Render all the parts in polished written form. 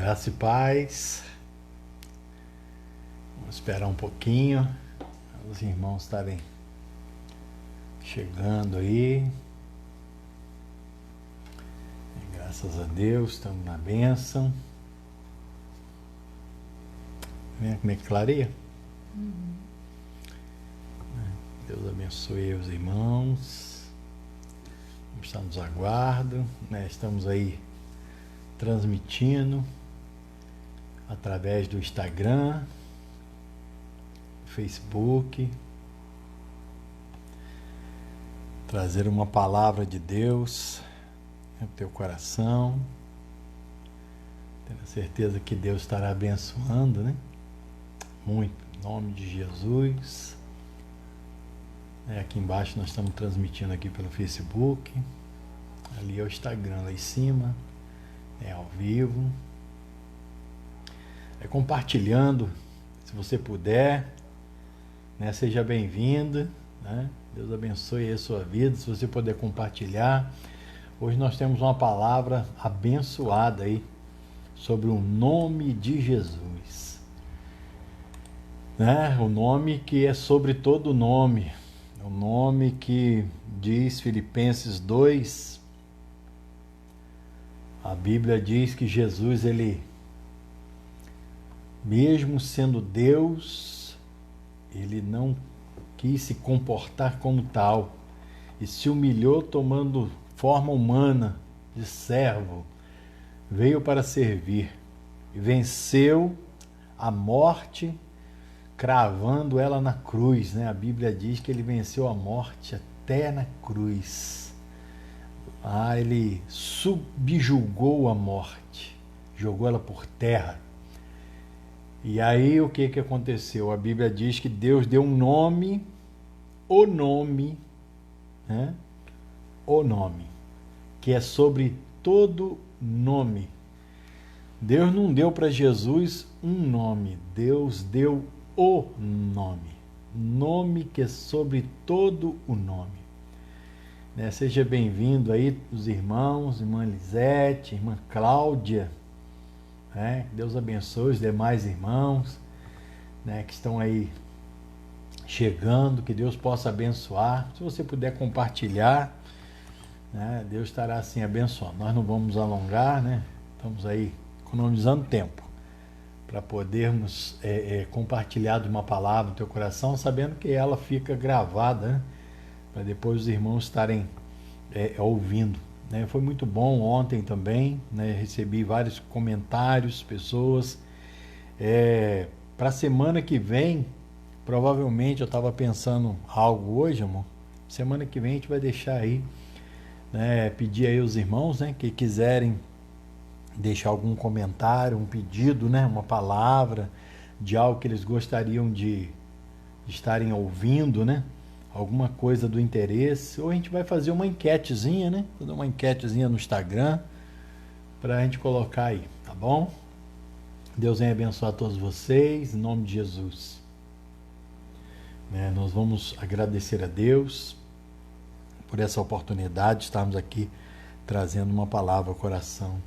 Graça e paz. Vamos esperar um pouquinho, os irmãos estarem chegando aí. Graças a Deus, estamos na bênção. Vem como é que clareia? Deus abençoe os irmãos. Vamos estar nos aguardo, né? Estamos aí transmitindo através do Instagram, Facebook, trazer uma palavra de Deus no teu coração, tendo a certeza que Deus estará abençoando, né? Muito, em nome de Jesus. Aqui embaixo nós estamos transmitindo aqui pelo Facebook, ali é o Instagram, lá em cima, ao vivo. Compartilhando, se você puder, né? Seja bem-vindo, né? Deus abençoe a sua vida, se você puder compartilhar. Hoje nós temos uma palavra abençoada aí, sobre o nome de Jesus, né? O nome que é sobre todo nome, o nome que diz Filipenses 2, a Bíblia diz que Jesus, ele, mesmo sendo Deus, ele não quis se comportar como tal e se humilhou tomando forma humana de servo, veio para servir e venceu a morte, cravando ela na cruz, né? A Bíblia diz que ele venceu a morte até na cruz. Ele subjugou a morte, jogou ela por terra. E aí o que aconteceu? A Bíblia diz que Deus deu um nome, o nome, né? O nome, que é sobre todo nome. Deus não deu para Jesus um nome, Deus deu o nome que é sobre todo o nome. Né? Seja bem-vindo aí os irmãos, irmã Lisete, irmã Cláudia, né? Deus abençoe os demais irmãos, né, que estão aí chegando, que Deus possa abençoar. Se você puder compartilhar, né, Deus estará assim abençoando. Nós não vamos alongar, né? Estamos aí economizando tempo para podermos compartilhar de uma palavra no teu coração, sabendo que ela fica gravada, né, para depois os irmãos estarem ouvindo. Né? Foi muito bom ontem também, né? Recebi vários comentários, pessoas. Para a semana que vem, provavelmente eu estava pensando algo hoje, amor. Semana que vem a gente vai deixar aí, né? Pedir aí os irmãos, né, que quiserem deixar algum comentário, um pedido, né, uma palavra de algo que eles gostariam de estarem ouvindo, né? Alguma coisa do interesse, ou a gente vai fazer uma enquetezinha, né? Fazer uma enquetezinha no Instagram para a gente colocar aí, tá bom? Deus venha abençoar todos vocês, em nome de Jesus. Nós vamos agradecer a Deus por essa oportunidade de estarmos aqui trazendo uma palavra ao coração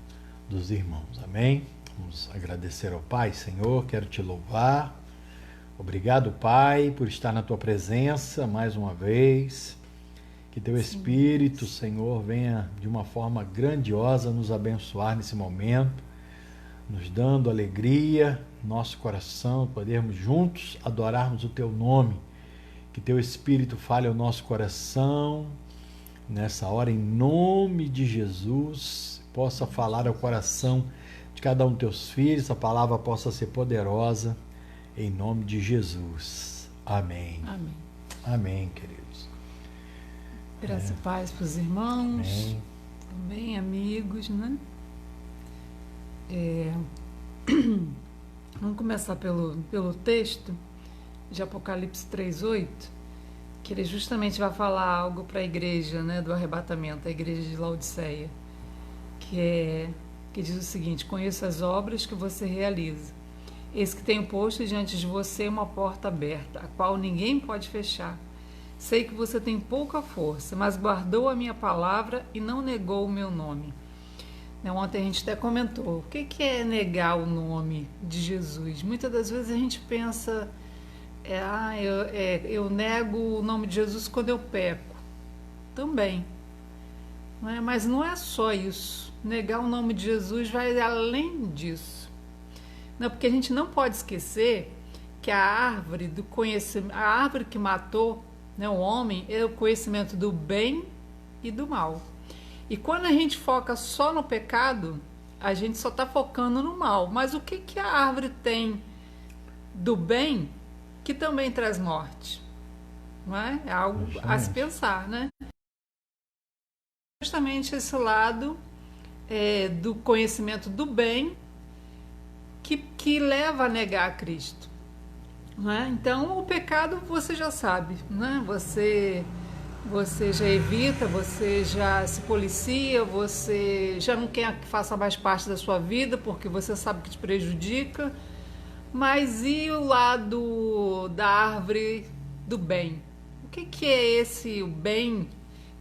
dos irmãos, amém? Vamos agradecer ao Pai. Senhor, quero te louvar. Obrigado, Pai, por estar na tua presença mais uma vez. Que teu Espírito, Senhor, venha de uma forma grandiosa nos abençoar nesse momento, nos dando alegria, nosso coração, podermos juntos adorarmos o teu nome. Que teu Espírito fale ao nosso coração nessa hora, em nome de Jesus, possa falar ao coração de cada um dos teus filhos, a palavra possa ser poderosa. Em nome de Jesus. Amém. Amém. Amém, queridos. Graça e paz para os irmãos. Amém. Também amigos, né? Vamos começar pelo texto de Apocalipse 3:8, que ele justamente vai falar algo para a igreja, né, do arrebatamento, a igreja de Laodiceia, que diz o seguinte: conheço as obras que você realiza. Eis que tenho posto diante de você uma porta aberta, a qual ninguém pode fechar. Sei que você tem pouca força, mas guardou a minha palavra e não negou o meu nome. Né? Ontem a gente até comentou, o que é negar o nome de Jesus? Muitas das vezes a gente pensa, eu nego o nome de Jesus quando eu peco. Também. Não é? Mas não é só isso. Negar o nome de Jesus vai além disso. Não, porque a gente não pode esquecer que a árvore do conhecimento, a árvore que matou, né, o homem, é o conhecimento do bem e do mal. E quando a gente foca só no pecado, a gente só está focando no mal. Mas o que a árvore tem do bem que também traz morte? Não é? É algo a se pensar, né? Justamente esse lado do conhecimento do bem que leva a negar a Cristo. Não é? Então, o pecado você já sabe, né? Você já evita, você já se policia, você já não quer que faça mais parte da sua vida porque você sabe que te prejudica. Mas e o lado da árvore do bem? O que é esse o bem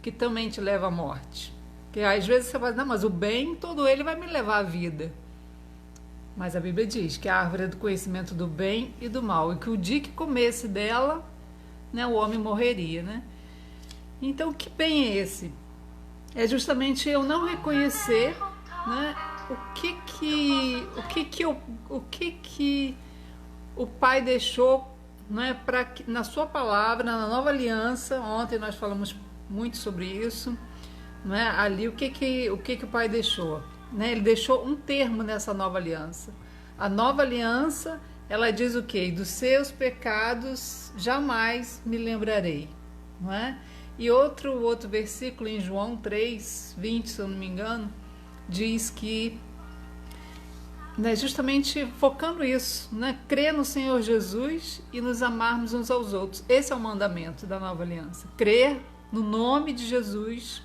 que também te leva à morte? Porque às vezes você fala, não, mas o bem, todo ele vai me levar à vida. Mas a Bíblia diz que a árvore é do conhecimento do bem e do mal, e que o dia que comesse dela, né, o homem morreria, né? Então, que bem é esse? É justamente eu não reconhecer, né, o que o Pai deixou, né, na sua palavra, na nova aliança. Ontem nós falamos muito sobre isso, né? Ali o que o Pai deixou, né? Ele deixou um termo nessa nova aliança. A nova aliança, ela diz o quê? Dos seus pecados jamais me lembrarei, não é? E outro versículo em João 3:20, se eu não me engano, diz que, né, justamente focando isso, né, crer no Senhor Jesus e nos amarmos uns aos outros. Esse é o mandamento da nova aliança. Crer no nome de Jesus,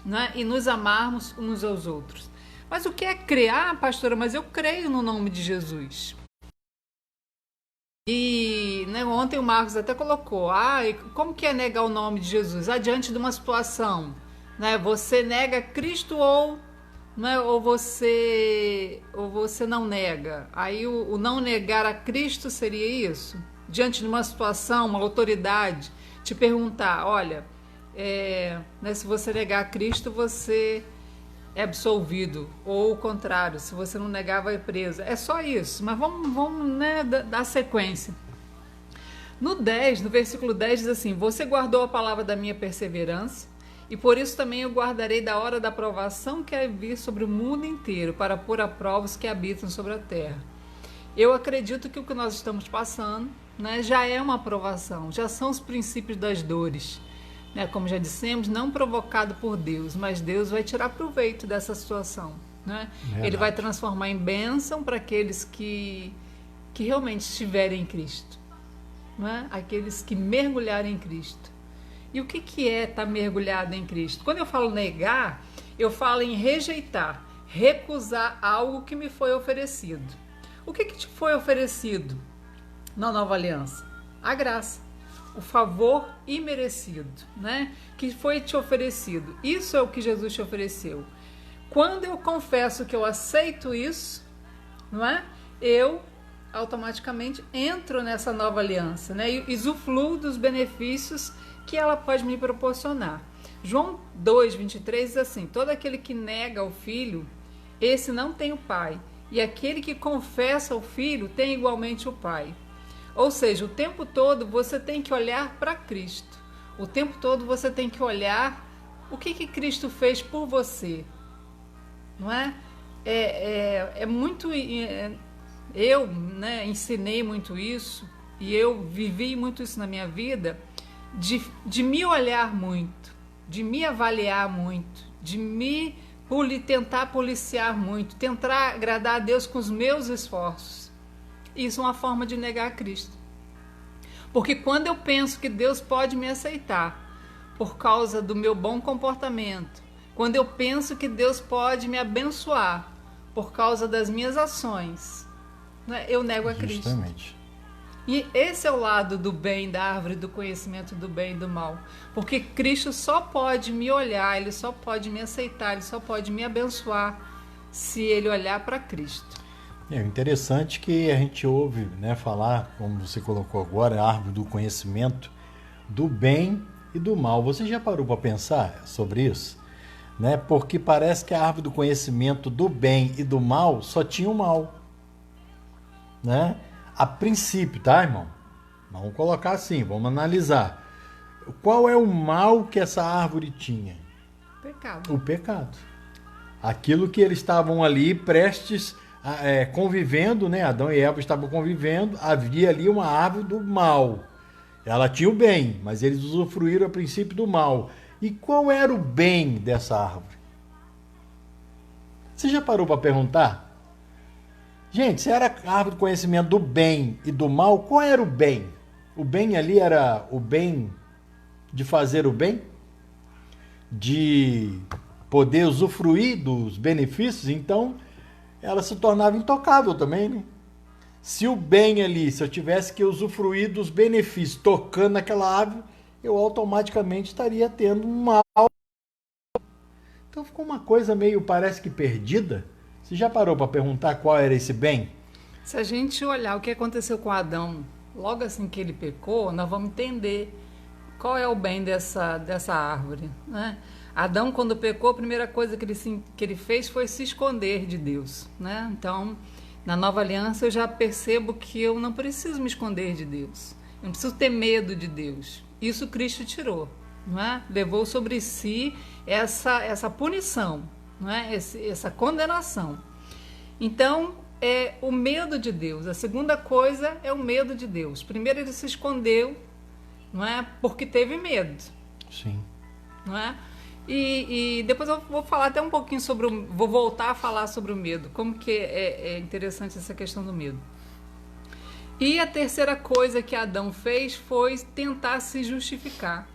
né, e nos amarmos uns aos outros. Mas o que é crer? Ah, pastora, mas eu creio no nome de Jesus. E, né, ontem o Marcos até colocou, como que é negar o nome de Jesus? Diante de uma situação, né, você nega Cristo né, ou você não nega. Aí o não negar a Cristo seria isso? Diante de uma situação, uma autoridade te perguntar, olha, né, se você negar a Cristo, você é absolvido, ou o contrário, se você não negar, vai preso. É só isso, mas vamos né, dar sequência. No versículo 10 diz assim, você guardou a palavra da minha perseverança, e por isso também eu guardarei da hora da provação que há de vir sobre o mundo inteiro, para pôr a prova os que habitam sobre a terra. Eu acredito que o que nós estamos passando, né, já é uma provação, já são os princípios das dores. Né, como já dissemos, não provocado por Deus, mas Deus vai tirar proveito dessa situação. Né? Ele vai transformar em bênção para aqueles que realmente estiverem em Cristo. Né? Aqueles que mergulharem em Cristo. E o que é estar mergulhado em Cristo? Quando eu falo negar, eu falo em rejeitar, recusar algo que me foi oferecido. O que te foi oferecido na nova aliança? A graça. O favor imerecido, né? Que foi te oferecido. Isso é o que Jesus te ofereceu. Quando eu confesso que eu aceito isso, não é? Eu automaticamente entro nessa nova aliança, né? E usufruo dos benefícios que ela pode me proporcionar. João 2:23 diz assim, todo aquele que nega o Filho, esse não tem o Pai. E aquele que confessa o Filho tem igualmente o Pai. Ou seja, o tempo todo você tem que olhar para Cristo. O tempo todo você tem que olhar o que Cristo fez por você. Não é? É muito... eu, né, ensinei muito isso e eu vivi muito isso na minha vida, de me olhar muito, de me avaliar muito, de tentar policiar muito, tentar agradar a Deus com os meus esforços. Isso é uma forma de negar a Cristo. Porque quando eu penso que Deus pode me aceitar por causa do meu bom comportamento, quando eu penso que Deus pode me abençoar por causa das minhas ações, né, eu nego a Cristo. Justamente. E esse é o lado do bem, da árvore do conhecimento do bem e do mal. Porque Cristo só pode me olhar, Ele só pode me aceitar, Ele só pode me abençoar se ele olhar para Cristo. É interessante que a gente ouve, né, falar, como você colocou agora, a árvore do conhecimento do bem e do mal. Você já parou para pensar sobre isso? Né? Porque parece que a árvore do conhecimento do bem e do mal só tinha o mal. Né? A princípio, tá, irmão? Vamos colocar assim, vamos analisar. Qual é o mal que essa árvore tinha? Pecado. O pecado. Aquilo que eles estavam ali prestes convivendo, né? Adão e Eva estavam convivendo, havia ali uma árvore do mal. Ela tinha o bem, mas eles usufruíram a princípio do mal. E qual era o bem dessa árvore? Você já parou para perguntar? Gente, se era a árvore do conhecimento do bem e do mal, qual era o bem? O bem ali era o bem de fazer o bem? De poder usufruir dos benefícios? Então, ela se tornava intocável também, né? Se o bem ali, se eu tivesse que usufruir dos benefícios tocando naquela árvore, eu automaticamente estaria tendo um mal. Então ficou uma coisa meio, parece que perdida. Você já parou para perguntar qual era esse bem? Se a gente olhar o que aconteceu com Adão, logo assim que ele pecou, nós vamos entender qual é o bem dessa árvore, né? Adão, quando pecou, a primeira coisa que ele fez foi se esconder de Deus, né? Então, na nova aliança, eu já percebo que eu não preciso me esconder de Deus. Eu não preciso ter medo de Deus. Isso Cristo tirou, não é? Levou sobre si essa punição, não é? Essa condenação. Então, é o medo de Deus. A segunda coisa é o medo de Deus. Primeiro, ele se escondeu, não é? Porque teve medo. Sim. Não é? E depois eu vou falar até um pouquinho vou voltar a falar sobre o medo, como que é interessante essa questão do medo. E a terceira coisa que Adão fez foi tentar se justificar.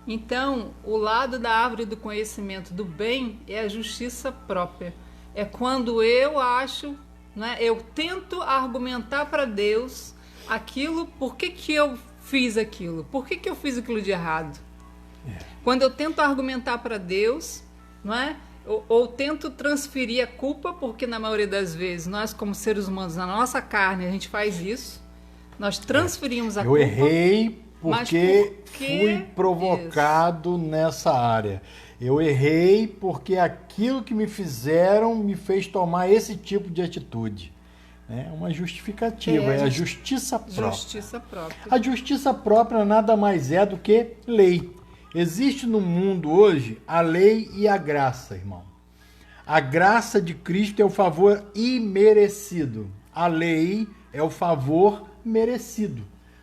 Então, o lado da árvore do conhecimento do bem é a justiça própria. É quando eu acho, né, eu tento argumentar para Deus aquilo, por que eu fiz aquilo? Por que eu fiz aquilo de errado? Quando eu tento argumentar para Deus, não é? Ou tento transferir a culpa, porque na maioria das vezes nós, como seres humanos, na nossa carne, a gente faz isso. Nós transferimos a culpa. Eu errei porque fui provocado nessa área. Eu errei porque aquilo que me fizeram me fez tomar esse tipo de atitude. É uma justificativa, é a justiça própria. Justiça própria. A justiça própria nada mais é do que lei. Existe no mundo hoje a lei e a graça, irmão. A graça de Cristo é o favor imerecido. A lei é o favor merecido.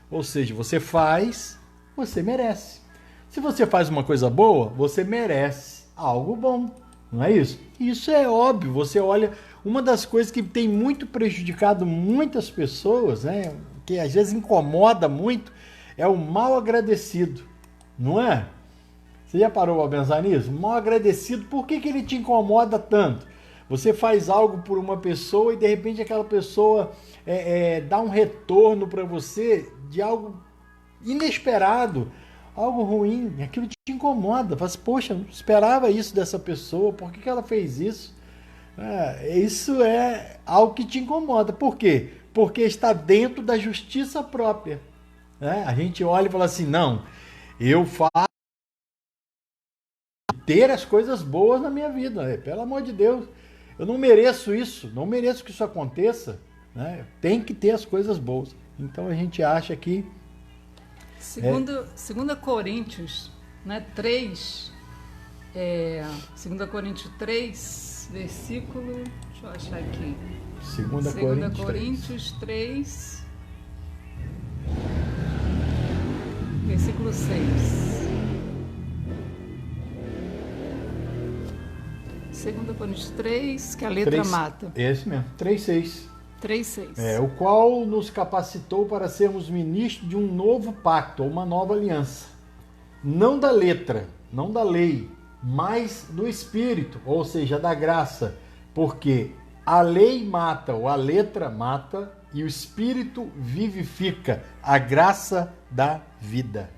Ou seja, você faz, você merece. Se você faz uma coisa boa, você merece algo bom. Não é isso? Isso é óbvio. Você olha, uma das coisas que tem muito prejudicado muitas pessoas, né, que às vezes incomoda muito, é o mal agradecido. Não é? Você já parou para pensar nisso? Mal agradecido, por que ele te incomoda tanto? Você faz algo por uma pessoa e de repente aquela pessoa dá um retorno para você de algo inesperado, algo ruim, aquilo te incomoda. Fala assim, poxa, eu não esperava isso dessa pessoa, por que ela fez isso? Isso é algo que te incomoda. Por quê? Porque está dentro da justiça própria. A gente olha e fala assim, não, eu faço ter as coisas boas na minha vida, pelo amor de Deus, eu não mereço isso, não mereço que isso aconteça, né? Tem que ter as coisas boas. Então a gente acha que Segunda Coríntios, né, 3, 2 Coríntios 3, versículo, deixa eu achar aqui. 2 Coríntios 3, versículo 6. 2 Coríntios 3, que a letra mata. Esse mesmo, 3,6. 3,6. O qual nos capacitou para sermos ministros de um novo pacto, uma nova aliança. Não da letra, não da lei, mas do Espírito, ou seja, da graça. Porque a lei mata, ou a letra mata, e o Espírito vivifica. A graça da vida.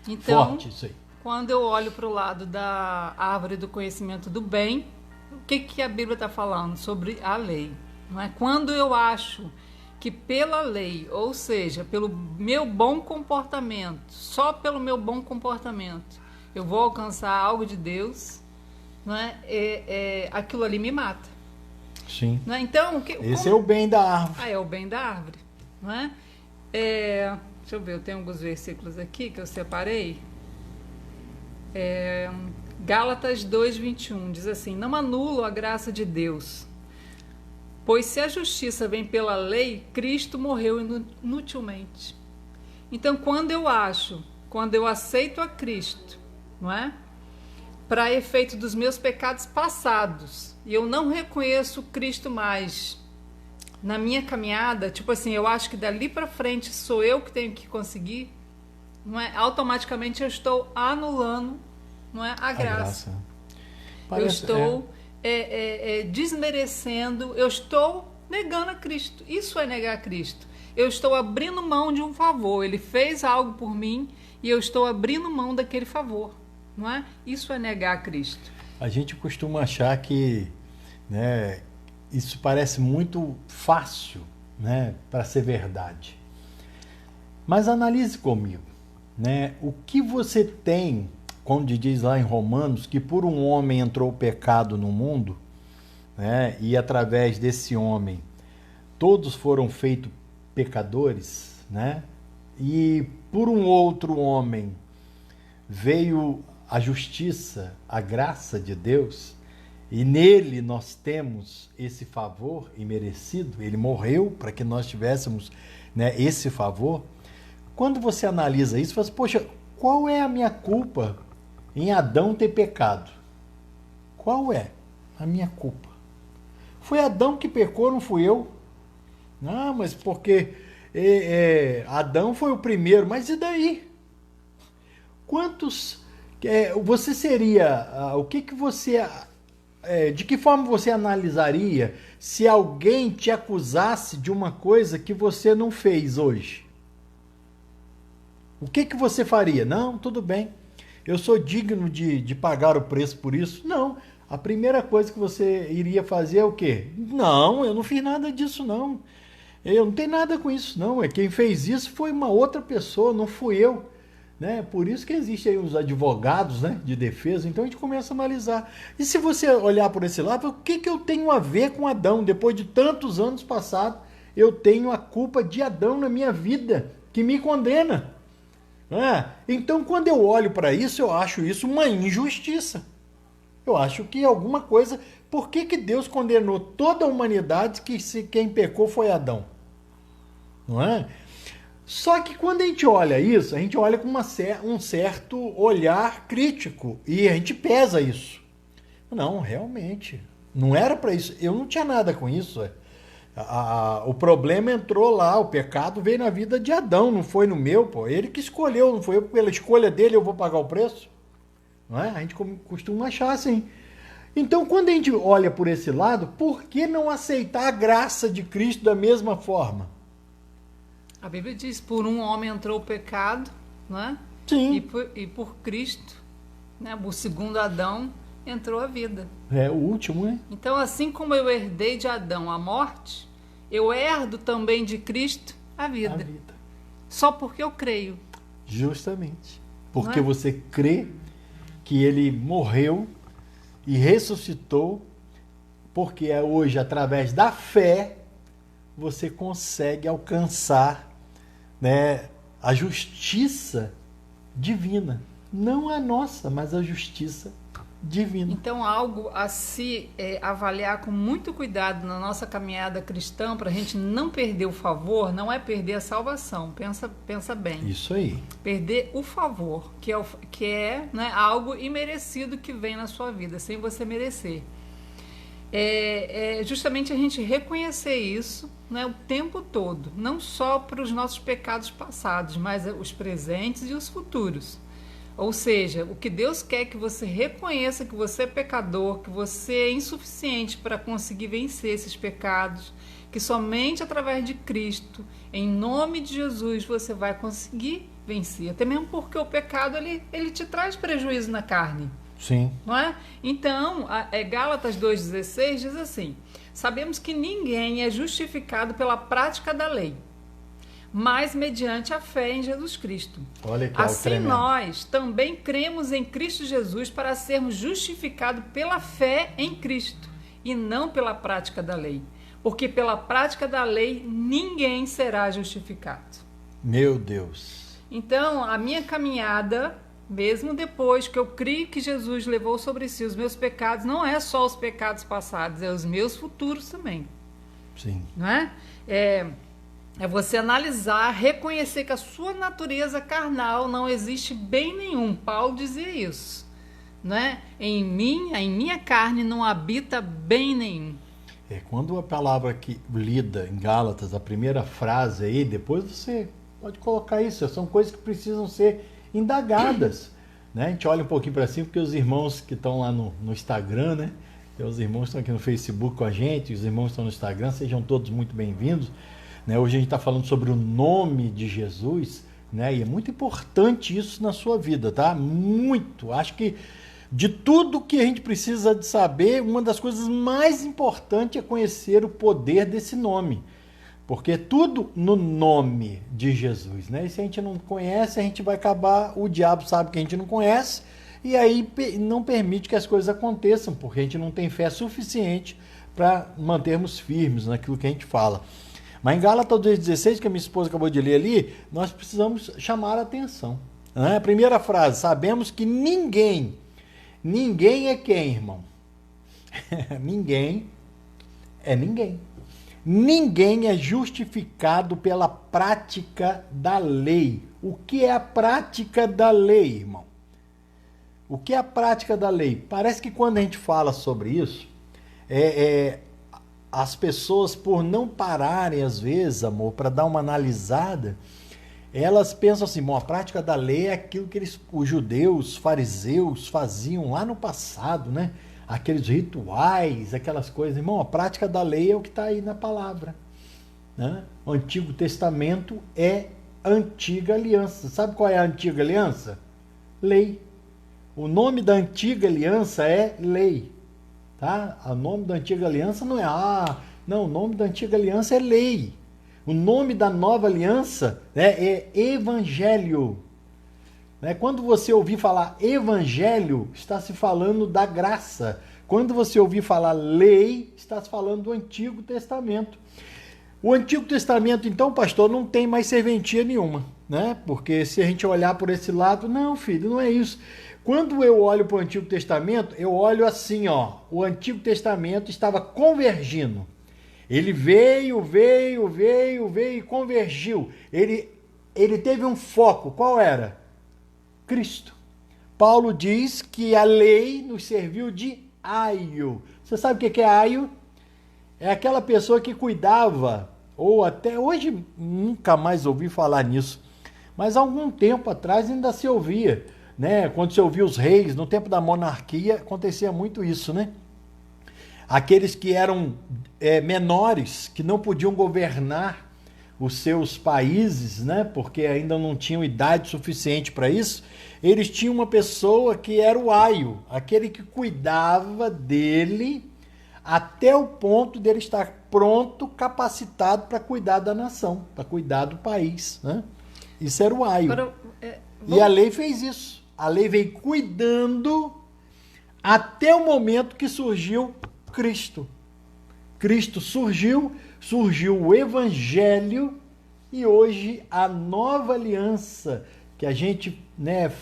Então, forte isso aí. Quando eu olho para o lado da árvore do conhecimento do bem, O que a Bíblia está falando sobre a lei? Não é? Quando eu acho que pela lei, ou seja, pelo meu bom comportamento, só pelo meu bom comportamento, eu vou alcançar algo de Deus, não é? Aquilo ali me mata. Sim. Não é? Então, esse é o bem da árvore. É o bem da árvore. Não é? Deixa eu ver, eu tenho alguns versículos aqui que eu separei. Gálatas 2:21 diz assim: não anulo a graça de Deus, pois se a justiça vem pela lei, Cristo morreu inutilmente. Então, quando eu aceito a Cristo, não é? Para efeito dos meus pecados passados, e eu não reconheço Cristo mais na minha caminhada, tipo assim, eu acho que dali para frente sou eu que tenho que conseguir, não é? Automaticamente eu estou anulando, não é? A graça. Eu estou desmerecendo, eu estou negando a Cristo. Isso é negar a Cristo. Eu estou abrindo mão de um favor. Ele fez algo por mim e eu estou abrindo mão daquele favor. Não é? Isso é negar a Cristo. A gente costuma achar que, né, isso parece muito fácil, né, para ser verdade. Mas analise comigo, né, o que você tem, quando diz lá em Romanos, que por um homem entrou o pecado no mundo, né, e através desse homem todos foram feitos pecadores, né, e por um outro homem veio a justiça, a graça de Deus, e nele nós temos esse favor imerecido. Ele morreu para que nós tivéssemos, né, esse favor. Quando você analisa isso, você fala assim, poxa, qual é a minha culpa em Adão ter pecado? Qual é a minha culpa? Foi Adão que pecou, não fui eu. Ah, mas porque Adão foi o primeiro. Mas e daí? Quantos... você seria... o que você... de que forma você analisaria se alguém te acusasse de uma coisa que você não fez hoje? O que você faria? Não, tudo bem. Eu sou digno de pagar o preço por isso? Não. A primeira coisa que você iria fazer é o quê? Não, eu não fiz nada disso, não. Eu não tenho nada com isso, não. Quem fez isso foi uma outra pessoa, não fui eu. Né? Por isso que existem aí os advogados, né, de defesa. Então a gente começa a analisar. E se você olhar por esse lado, o que eu tenho a ver com Adão? Depois de tantos anos passados, eu tenho a culpa de Adão na minha vida, que me condena. Então, quando eu olho para isso, eu acho isso uma injustiça. Eu acho que alguma coisa... Por que Deus condenou toda a humanidade que quem pecou foi Adão? Não é? Só que quando a gente olha isso, a gente olha com um certo olhar crítico e a gente pesa isso. Não, realmente, não era para isso. Eu não tinha nada com isso. O problema entrou lá, o pecado veio na vida de Adão, não foi no meu, pô. Ele que escolheu, não foi eu, pela escolha dele eu vou pagar o preço. Não é? A gente costuma achar assim. Então, quando a gente olha por esse lado, por que não aceitar a graça de Cristo da mesma forma? A Bíblia diz, por um homem entrou o pecado, não é? Sim. E por Cristo, né, o segundo Adão, entrou a vida. É o último, né? Então, assim como eu herdei de Adão a morte, eu herdo também de Cristo a vida. A vida. Só porque eu creio. Justamente. Porque você crê que ele morreu e ressuscitou, porque hoje, através da fé, você consegue alcançar, né, a justiça divina. Não a nossa, mas a justiça divina. Então, algo a se avaliar com muito cuidado na nossa caminhada cristã, para a gente não perder o favor, não é perder a salvação. Pensa bem. Isso aí. Perder o favor, que é né, algo imerecido que vem na sua vida, sem você merecer. Justamente a gente reconhecer isso, né, o tempo todo, não só para os nossos pecados passados, mas os presentes e os futuros. Ou seja, o que Deus quer é que você reconheça que você é pecador, que você é insuficiente para conseguir vencer esses pecados, que somente através de Cristo, em nome de Jesus, você vai conseguir vencer. Até mesmo porque o pecado ele te traz prejuízo na carne. Sim. Não é? Então, Gálatas 2,16 diz assim: sabemos que ninguém é justificado pela prática da lei, mas mediante a fé em Jesus Cristo. Olha que algo Assim tremendo. nós também cremos em Cristo Jesus para sermos justificados pela fé em Cristo e não pela prática da lei. Porque pela prática da lei ninguém será justificado. Meu Deus. Então, a minha caminhada, mesmo depois que eu creio que Jesus levou sobre si os meus pecados, não é só os pecados passados, é os meus futuros também. Sim. Não é? É você analisar, reconhecer que a sua natureza carnal não existe bem nenhum. Paulo dizia isso. Né? Em minha carne não habita bem nenhum. Quando a palavra que lida em Gálatas, a primeira frase aí, depois você pode colocar isso, são coisas que precisam ser indagadas, né? A gente olha um pouquinho para cima, porque os irmãos que estão lá no Instagram, né? Os irmãos estão aqui no Facebook com a gente, os irmãos estão no Instagram, sejam todos muito bem-vindos, né? Hoje a gente está falando sobre o nome de Jesus, né? E é muito importante isso na sua vida, tá? Muito, acho que de tudo que a gente precisa de saber, uma das coisas mais importantes é conhecer o poder desse nome. Porque tudo no nome de Jesus, né? E se a gente não conhece, a gente vai acabar, o diabo sabe que a gente não conhece, e aí não permite que as coisas aconteçam, porque a gente não tem fé suficiente para mantermos firmes naquilo que a gente fala. Mas em Gálatas 2,16, que a minha esposa acabou de ler ali, nós precisamos chamar a atenção. Né? A primeira frase, sabemos que ninguém é quem, irmão? Ninguém é ninguém. Ninguém é justificado pela prática da lei. O que é a prática da lei, irmão? O que é a prática da lei? Parece que quando a gente fala sobre isso, as pessoas, por não pararem às vezes, amor, para dar uma analisada, elas pensam assim, bom, a prática da lei é aquilo que os judeus, os fariseus faziam lá no passado, né? Aqueles rituais, aquelas coisas. Irmão, a prática da lei é o que está aí na palavra. Né? O Antigo Testamento é antiga aliança. Sabe qual é a antiga aliança? Lei. O nome da antiga aliança é lei. Tá? O nome da antiga aliança não é não, o nome da antiga aliança é lei. O nome da nova aliança, né, é evangelho. Né? Quando você ouvir falar evangelho, está se falando da graça. Quando você ouvir falar lei, está se falando do Antigo Testamento. O Antigo Testamento, então, pastor, não tem mais serventia nenhuma. Né? Porque se a gente olhar por esse lado, não, filho, não é isso. Quando eu olho para o Antigo Testamento, eu olho assim, ó, o Antigo Testamento estava convergindo. Ele veio e convergiu. Ele teve um foco. Qual era? Cristo. Paulo diz que a lei nos serviu de aio. Você sabe o que é aio? É aquela pessoa que cuidava, ou até hoje nunca mais ouvi falar nisso, mas há algum tempo atrás ainda se ouvia, né? Quando se ouvia os reis, no tempo da monarquia, acontecia muito isso, né? Aqueles que eram menores, que não podiam governar os seus países, né, porque ainda não tinham idade suficiente para isso, eles tinham uma pessoa que era o aio, aquele que cuidava dele até o ponto dele estar pronto, capacitado para cuidar da nação, para cuidar do país. Né? Isso era o aio. Agora, E a lei fez isso. A lei veio cuidando até o momento que surgiu Cristo. Cristo surgiu o Evangelho e hoje a nova aliança que a gente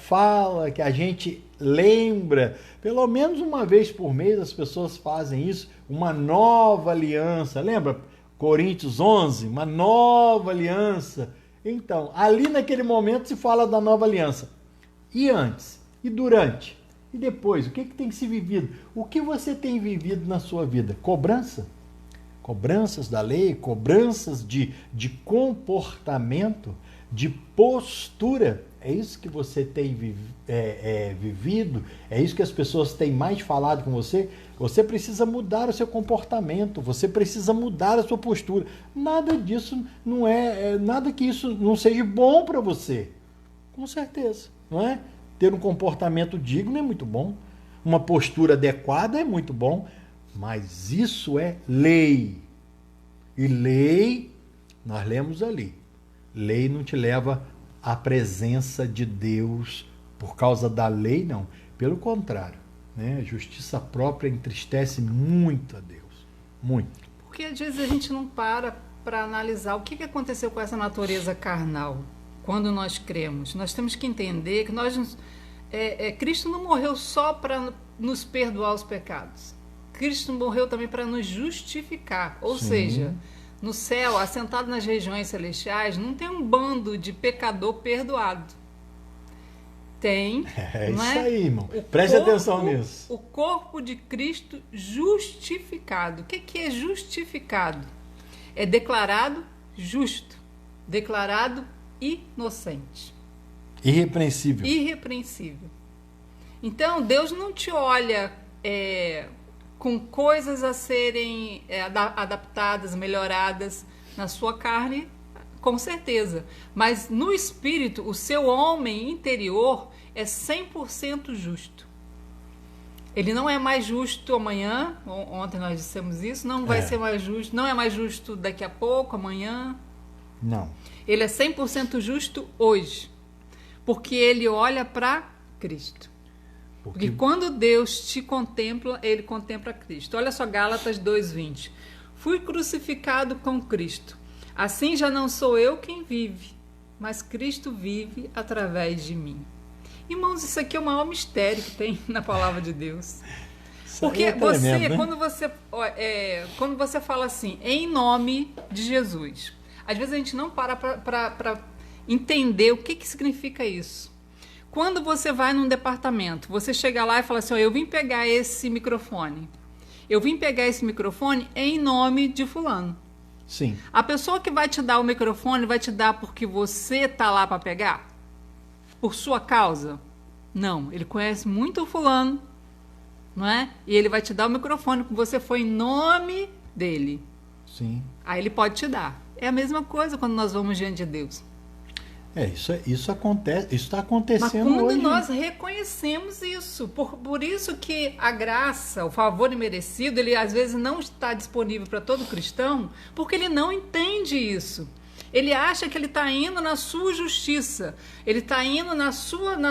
fala, que a gente lembra, pelo menos uma vez por mês as pessoas fazem isso, uma nova aliança. Lembra? Coríntios 11, uma nova aliança. Então, ali naquele momento se fala da nova aliança. E antes? E durante? E depois? O que tem que ser vivido? O que você tem vivido na sua vida? Cobrança? Cobranças da lei, cobranças de comportamento, de postura. É isso que você tem vivido? É isso que as pessoas têm mais falado com você? Você precisa mudar o seu comportamento, você precisa mudar a sua postura. Nada disso não nada que isso não seja bom para você. Com certeza, não é? Ter um comportamento digno é muito bom. Uma postura adequada é muito bom, mas isso é lei. E lei, nós lemos ali, lei não te leva à presença de Deus por causa da lei, não. Pelo contrário, né? A justiça própria entristece muito a Deus. Muito. Porque às vezes a gente não para analisar o que aconteceu com essa natureza carnal quando nós cremos. Nós temos que entender que Cristo não morreu só para nos perdoar os pecados. Cristo morreu também para nos justificar. Ou Sim. seja, no céu, assentado nas regiões celestiais, não tem um bando de pecador perdoado. Tem. É não isso é? aí, irmão. Preste atenção nisso. O corpo de Cristo justificado. O que é justificado? É declarado justo, declarado inocente. Irrepreensível. Irrepreensível. Então, Deus não te olha com coisas a serem adaptadas, melhoradas na sua carne, com certeza. Mas no espírito, o seu homem interior é 100% justo. Ele não é mais justo amanhã, ontem nós dissemos isso, não vai ser mais justo, não é mais justo daqui a pouco, amanhã. Não. Ele é 100% justo hoje, porque ele olha para Cristo. Porque quando Deus te contempla, ele contempla Cristo. Olha só Gálatas 2:20. Fui crucificado com Cristo. Assim já não sou eu quem vive, mas Cristo vive através de mim. Irmãos, isso aqui é o maior mistério que tem na palavra de Deus. Porque tremendo, né? quando você fala assim, em nome de Jesus, às vezes a gente não para entender o que significa isso. Quando você vai num departamento, você chega lá e fala assim, eu vim pegar esse microfone. Eu vim pegar esse microfone em nome de fulano. Sim. A pessoa que vai te dar o microfone vai te dar porque você está lá para pegar? Por sua causa? Não. Ele conhece muito o fulano, não é? E ele vai te dar o microfone porque você foi em nome dele. Sim. Aí ele pode te dar. É a mesma coisa quando nós vamos diante de Deus. Isso acontece, isso está acontecendo Mas quando hoje. nós reconhecemos isso, por isso que a graça, o favor imerecido, ele às vezes não está disponível para todo cristão, porque ele não entende isso. Ele acha que ele está indo na sua justiça, ele está indo na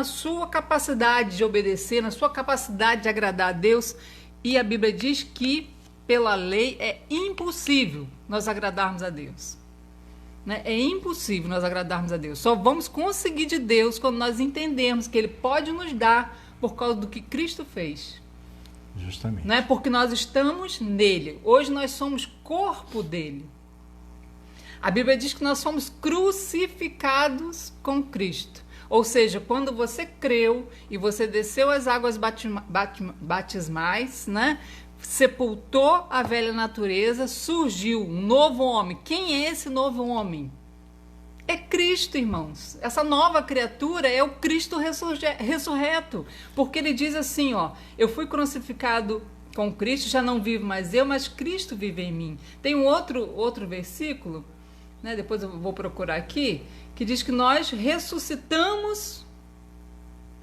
sua capacidade de obedecer, na sua capacidade de agradar a Deus, e a Bíblia diz que pela lei é impossível nós agradarmos a Deus. É impossível nós agradarmos a Deus. Só vamos conseguir de Deus quando nós entendermos que Ele pode nos dar por causa do que Cristo fez. Justamente. Não é porque nós estamos nele. Hoje nós somos corpo dele. A Bíblia diz que nós somos crucificados com Cristo. Ou seja, quando você creu e você desceu as águas batismais, né? Sepultou a velha natureza, surgiu um novo homem. Quem é esse novo homem? É Cristo, irmãos. Essa nova criatura é o Cristo ressurreto. Porque ele diz assim, ó, eu fui crucificado com Cristo, já não vivo mais eu, mas Cristo vive em mim. Tem um outro versículo, né, depois eu vou procurar aqui, que diz que nós ressuscitamos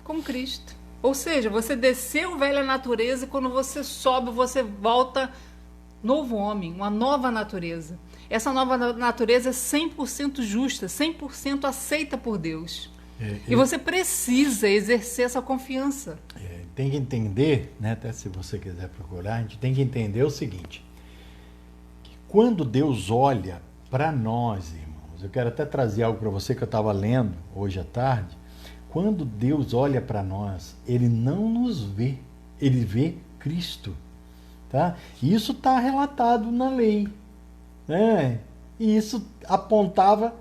com Cristo. Ou seja, você desceu velha natureza e quando você sobe, você volta novo homem, uma nova natureza. Essa nova natureza é 100% justa, 100% aceita por Deus. E você precisa exercer essa confiança. Tem que entender, né, até se você quiser procurar, a gente tem que entender o seguinte, que quando Deus olha para nós, irmãos, eu quero até trazer algo para você que eu estava lendo hoje à tarde. Quando Deus olha para nós, Ele não nos vê, Ele vê Cristo. Tá? E isso está relatado na lei. Né? E isso apontava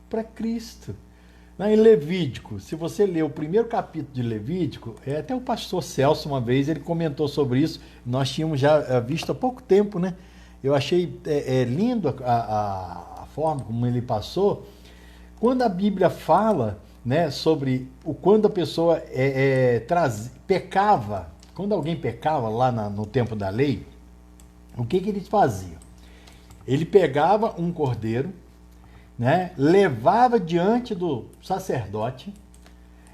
para Cristo. Em Levítico, se você ler o primeiro capítulo de Levítico, até o pastor Celso uma vez, ele comentou sobre isso, nós tínhamos já visto há pouco tempo, né? Eu achei lindo a forma como ele passou. Quando a Bíblia fala, né, sobre quando a pessoa pecava, quando alguém pecava lá no tempo da lei, o que eles faziam? Ele pegava um cordeiro, né, levava diante do sacerdote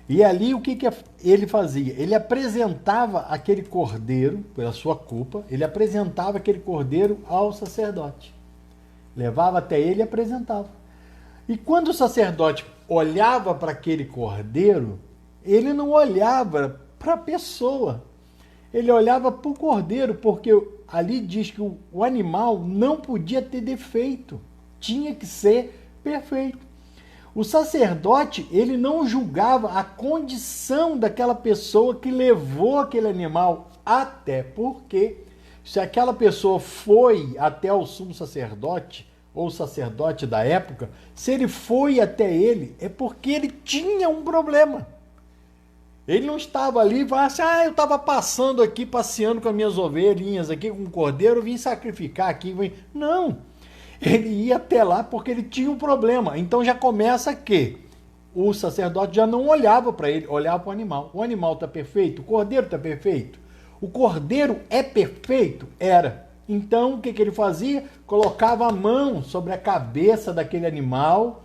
E ali o que ele fazia? Ele apresentava aquele cordeiro, pela sua culpa, ele apresentava aquele cordeiro ao sacerdote. Levava até ele e apresentava. E quando o sacerdote olhava para aquele cordeiro, ele não olhava para a pessoa, ele olhava para o cordeiro, porque ali diz que o animal não podia ter defeito, tinha que ser perfeito. O sacerdote, ele não julgava a condição daquela pessoa que levou aquele animal, até porque se aquela pessoa foi até o sumo sacerdote, ou sacerdote da época, se ele foi até ele, é porque ele tinha um problema. Ele não estava ali e falava assim, eu estava passando aqui, passeando com as minhas ovelhinhas aqui, com o cordeiro, vim sacrificar aqui. Não, ele ia até lá porque ele tinha um problema. Então já começa que o sacerdote já não olhava para ele, olhava para o animal. O animal está perfeito? O cordeiro está perfeito? O cordeiro é perfeito? Era. Então o que ele fazia? Colocava a mão sobre a cabeça daquele animal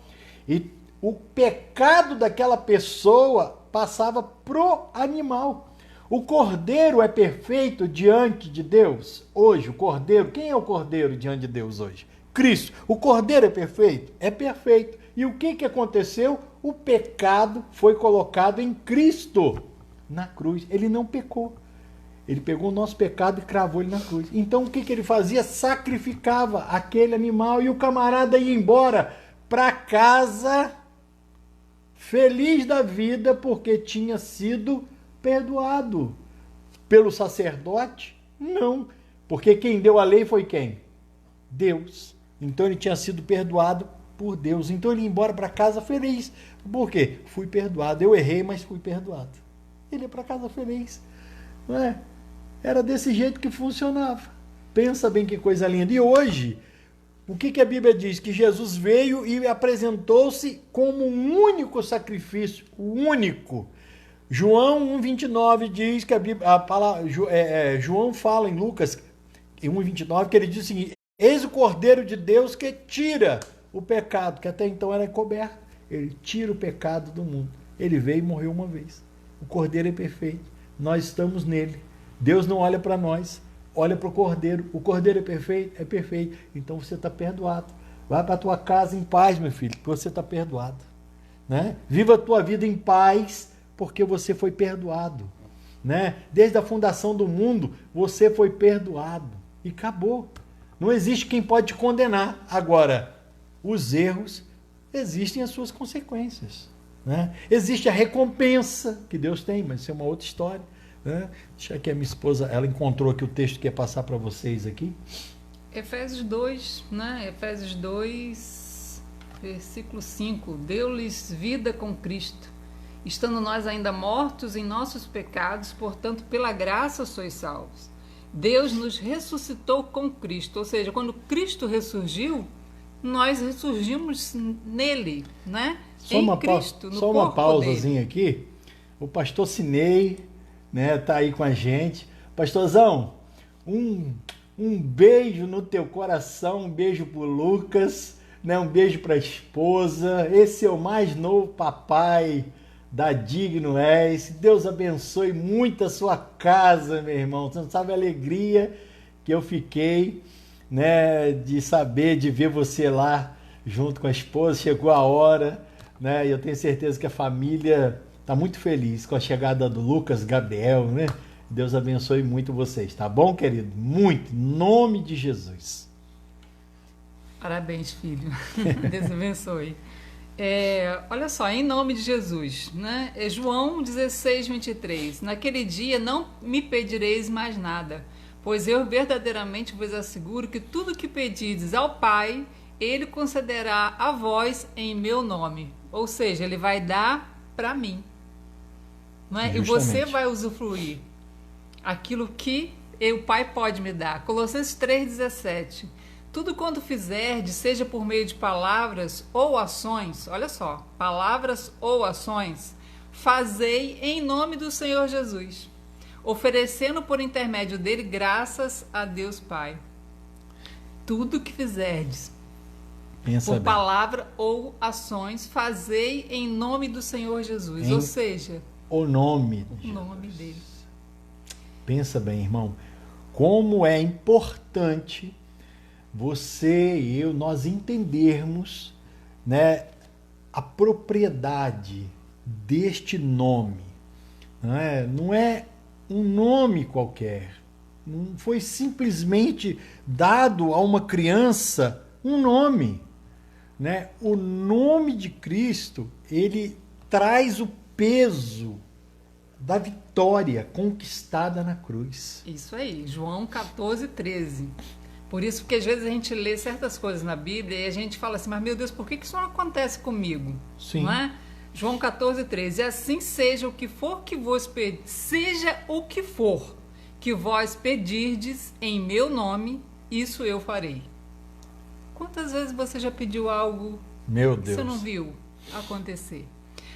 e o pecado daquela pessoa passava pro animal. O cordeiro é perfeito diante de Deus? Hoje, o cordeiro, quem é o cordeiro diante de Deus hoje? Cristo. O cordeiro é perfeito? É perfeito. E o que aconteceu? O pecado foi colocado em Cristo na cruz. Ele não pecou. Ele pegou o nosso pecado e cravou ele na cruz. Então o que ele fazia? Sacrificava aquele animal e o camarada ia embora para casa feliz da vida porque tinha sido perdoado. Pelo sacerdote? Não. Porque quem deu a lei foi quem? Deus. Então ele tinha sido perdoado por Deus. Então ele ia embora para casa feliz. Por quê? Fui perdoado. Eu errei, mas fui perdoado. Ele ia para casa feliz. Não é? Era desse jeito que funcionava. Pensa bem que coisa linda. E hoje, o que a Bíblia diz? Que Jesus veio e apresentou-se como um único sacrifício. O único. João 1,29 diz que João fala em Lucas 1,29 que ele diz o seguinte: eis o Cordeiro de Deus que tira o pecado, que até então era encoberto. Ele tira o pecado do mundo. Ele veio e morreu uma vez. O Cordeiro é perfeito. Nós estamos nele. Deus não olha para nós, olha para o Cordeiro. O Cordeiro é perfeito? É perfeito. Então você está perdoado. Vai para a tua casa em paz, meu filho, porque você está perdoado. Né? Viva a tua vida em paz, porque você foi perdoado. Né? Desde a fundação do mundo, você foi perdoado. E acabou. Não existe quem pode te condenar. Agora, os erros, existem as suas consequências. Né? Existe a recompensa que Deus tem, mas isso é uma outra história. Né? Deixa aqui a minha esposa, ela encontrou aqui o texto que ia passar para vocês aqui. Efésios 2, né? Efésios 2, versículo 5. Deu-lhes vida com Cristo, estando nós ainda mortos em nossos pecados, portanto, pela graça sois salvos. Deus nos ressuscitou com Cristo, ou seja, quando Cristo ressurgiu, nós ressurgimos nele, né? Em Cristo, no corpo dele. Só uma pausazinha aqui. O pastor Sinei, né, tá aí com a gente. Pastorzão, um beijo no teu coração, um beijo pro Lucas, né, um beijo pra esposa. Esse é o mais novo papai da Digno És. Deus abençoe muito a sua casa, meu irmão. Você não sabe a alegria que eu fiquei, né, de saber, de ver você lá junto com a esposa. Chegou a hora, né, e eu tenho certeza que a família está muito feliz com a chegada do Lucas, Gabriel, né? Deus abençoe muito vocês, tá bom, querido? Muito, em nome de Jesus. Parabéns, filho. Deus abençoe. Olha só, em nome de Jesus, né? João 16, 23. Naquele dia não me pedireis mais nada, pois eu verdadeiramente vos asseguro que tudo que pedirdes ao Pai, Ele concederá a vós em meu nome. Ou seja, Ele vai dar para mim. Não é? E você vai usufruir aquilo que o Pai pode me dar. Colossenses 3,17. Tudo quanto fizerdes, seja por meio de palavras ou ações, olha só, palavras ou ações, fazei em nome do Senhor Jesus, oferecendo por intermédio dele graças a Deus Pai. Tudo que fizerdes, Pensa por bem. palavra ou ações, fazei em nome do Senhor Jesus. Ou seja, O nome de o nome Jesus. dele. Pensa bem, irmão. Como é importante você e eu, nós entendermos, né, a propriedade deste nome. Não é um nome qualquer. Não foi simplesmente dado a uma criança um nome. Né? O nome de Cristo, ele traz o peso da vitória conquistada na cruz. Isso aí, João 14, 13. Por isso que às vezes a gente lê certas coisas na Bíblia e a gente fala assim, mas meu Deus, por que isso não acontece comigo? Sim. Não é? João 14, 13. Assim seja o que for que vos pedir, seja o que for que vós pedirdes em meu nome, isso eu farei. Quantas vezes você já pediu algo Meu que Deus. você não viu acontecer?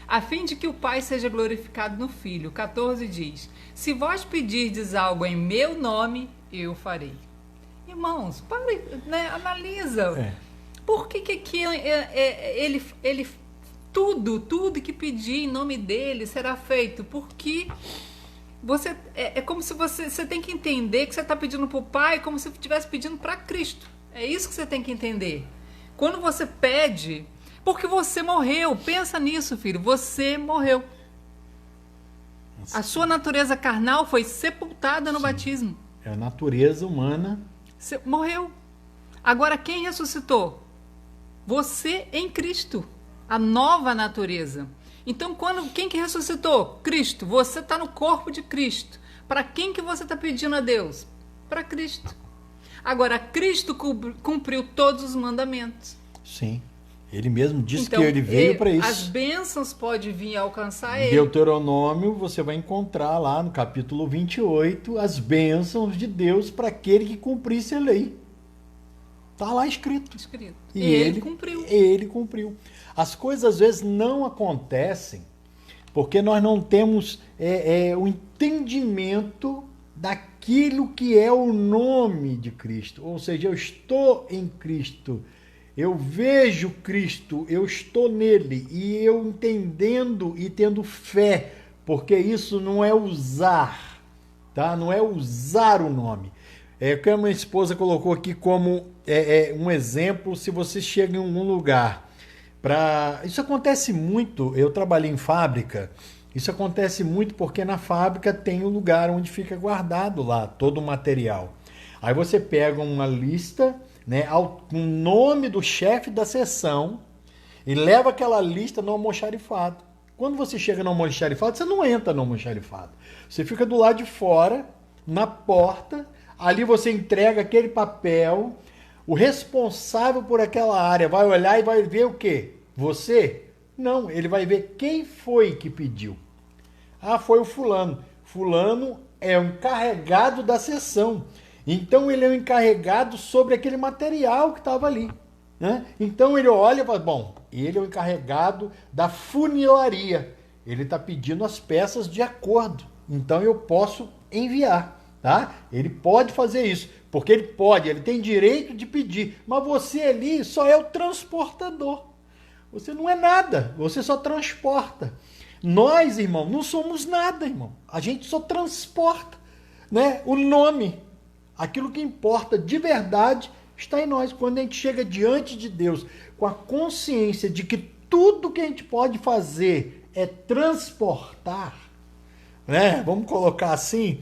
A fim de que o Pai seja glorificado no Filho. 14 diz, se vós pedirdes algo em meu nome, eu farei. Irmãos, pare, né, analisa. Por que aqui ele tudo que pedir em nome dele será feito? Porque você é como se você tem que entender que você está pedindo para o Pai como se estivesse pedindo para Cristo. É isso que você tem que entender. Quando você pede, porque você morreu. Pensa nisso, filho. Você morreu. A sua natureza carnal foi sepultada no batismo. É a natureza humana. Você morreu. Agora, quem ressuscitou? Você em Cristo. A nova natureza. Então, quem que ressuscitou? Cristo. Você está no corpo de Cristo. Para quem que você está pedindo a Deus? Para Cristo. Agora, Cristo cumpriu todos os mandamentos. Sim. Ele mesmo disse então, que ele veio para isso. As bênçãos podem vir alcançar ele. Deuteronômio, você vai encontrar lá no capítulo 28 as bênçãos de Deus para aquele que cumprisse a lei. Está lá escrito. E ele cumpriu. Ele cumpriu. As coisas às vezes não acontecem porque nós não temos o entendimento daquilo que é o nome de Cristo. Ou seja, eu estou em Cristo, eu vejo Cristo, eu estou nele, e eu entendendo e tendo fé, porque isso não é usar, tá? Não é usar o nome. O que a minha esposa colocou aqui como um exemplo, se você chega em algum lugar, isso acontece muito, eu trabalhei em fábrica. Isso acontece muito porque na fábrica tem um lugar onde fica guardado lá todo o material. Aí você pega uma lista, né, com o nome do chefe da seção e leva aquela lista no almoxarifado. Quando você chega no almoxarifado, você não entra no almoxarifado. Você fica do lado de fora, na porta, ali você entrega aquele papel, o responsável por aquela área vai olhar e vai ver o quê? Você? Não, ele vai ver quem foi que pediu. Ah, foi o fulano. Fulano é o encarregado da sessão. Então ele é o encarregado sobre aquele material que estava ali. Né? Então ele olha e fala, bom, ele é o encarregado da funilaria. Ele está pedindo as peças de acordo. Então eu posso enviar. Tá? Ele pode fazer isso. Porque ele pode, ele tem direito de pedir. Mas você ali só é o transportador. Você não é nada, você só transporta. Nós, irmão, não somos nada, irmão. A gente só transporta, né? O nome. Aquilo que importa de verdade está em nós. Quando a gente chega diante de Deus com a consciência de que tudo que a gente pode fazer é transportar, né? Vamos colocar assim,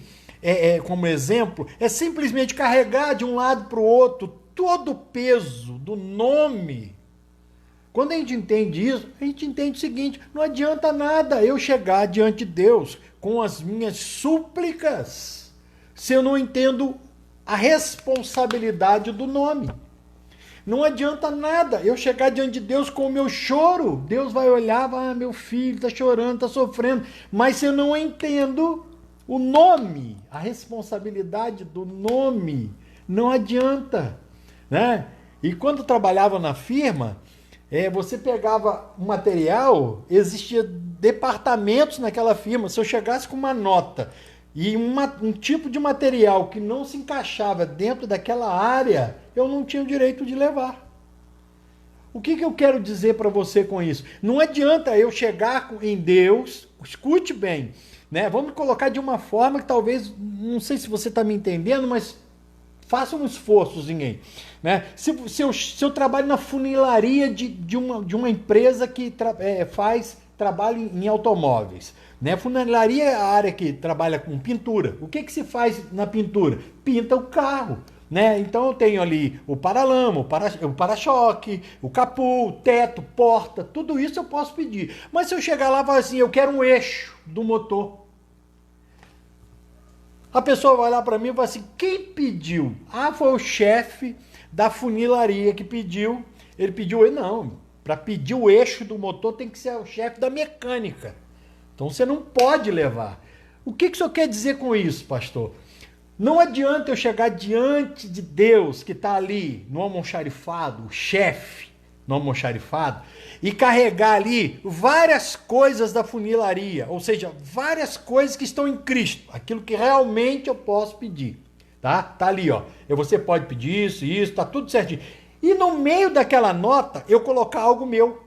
como exemplo, é simplesmente carregar de um lado para o outro todo o peso do nome. Quando a gente entende isso, a gente entende o seguinte, não adianta nada eu chegar diante de Deus com as minhas súplicas se eu não entendo a responsabilidade do nome. Não adianta nada eu chegar diante de Deus com o meu choro. Deus vai olhar, meu filho está chorando, está sofrendo. Mas se eu não entendo o nome, a responsabilidade do nome, não adianta. Né? E quando eu trabalhava na firma, você pegava um material, existia departamentos naquela firma. Se eu chegasse com uma nota e um tipo de material que não se encaixava dentro daquela área, eu não tinha o direito de levar. o que eu quero dizer para você com isso? Não adianta eu chegar em Deus, escute bem, né? Vamos colocar de uma forma que talvez, não sei se você está me entendendo, mas faça um esforço, ninguém, né? Se eu trabalho na funilaria de uma empresa que faz trabalho em automóveis, né? Funilaria é a área que trabalha com pintura. O que se faz na pintura? Pinta o carro, né? Então eu tenho ali o paralama, o para-choque, o capô, o teto, porta, tudo isso eu posso pedir. Mas se eu chegar lá e falar assim, eu quero um eixo do motor, a pessoa vai olhar para mim e vai assim, quem pediu? Ah, foi o chefe da funilaria que pediu. Ele pediu, não, para pedir o eixo do motor tem que ser o chefe da mecânica. Então você não pode levar. O que o senhor quer dizer com isso, pastor? Não adianta eu chegar diante de Deus que está ali no almoxarifado, o chefe no almoxarifado, e carregar ali várias coisas da funilaria, ou seja, várias coisas que estão em Cristo, aquilo que realmente eu posso pedir, tá? Tá ali, ó. Você pode pedir isso, tá tudo certinho. E no meio daquela nota, eu colocar algo meu,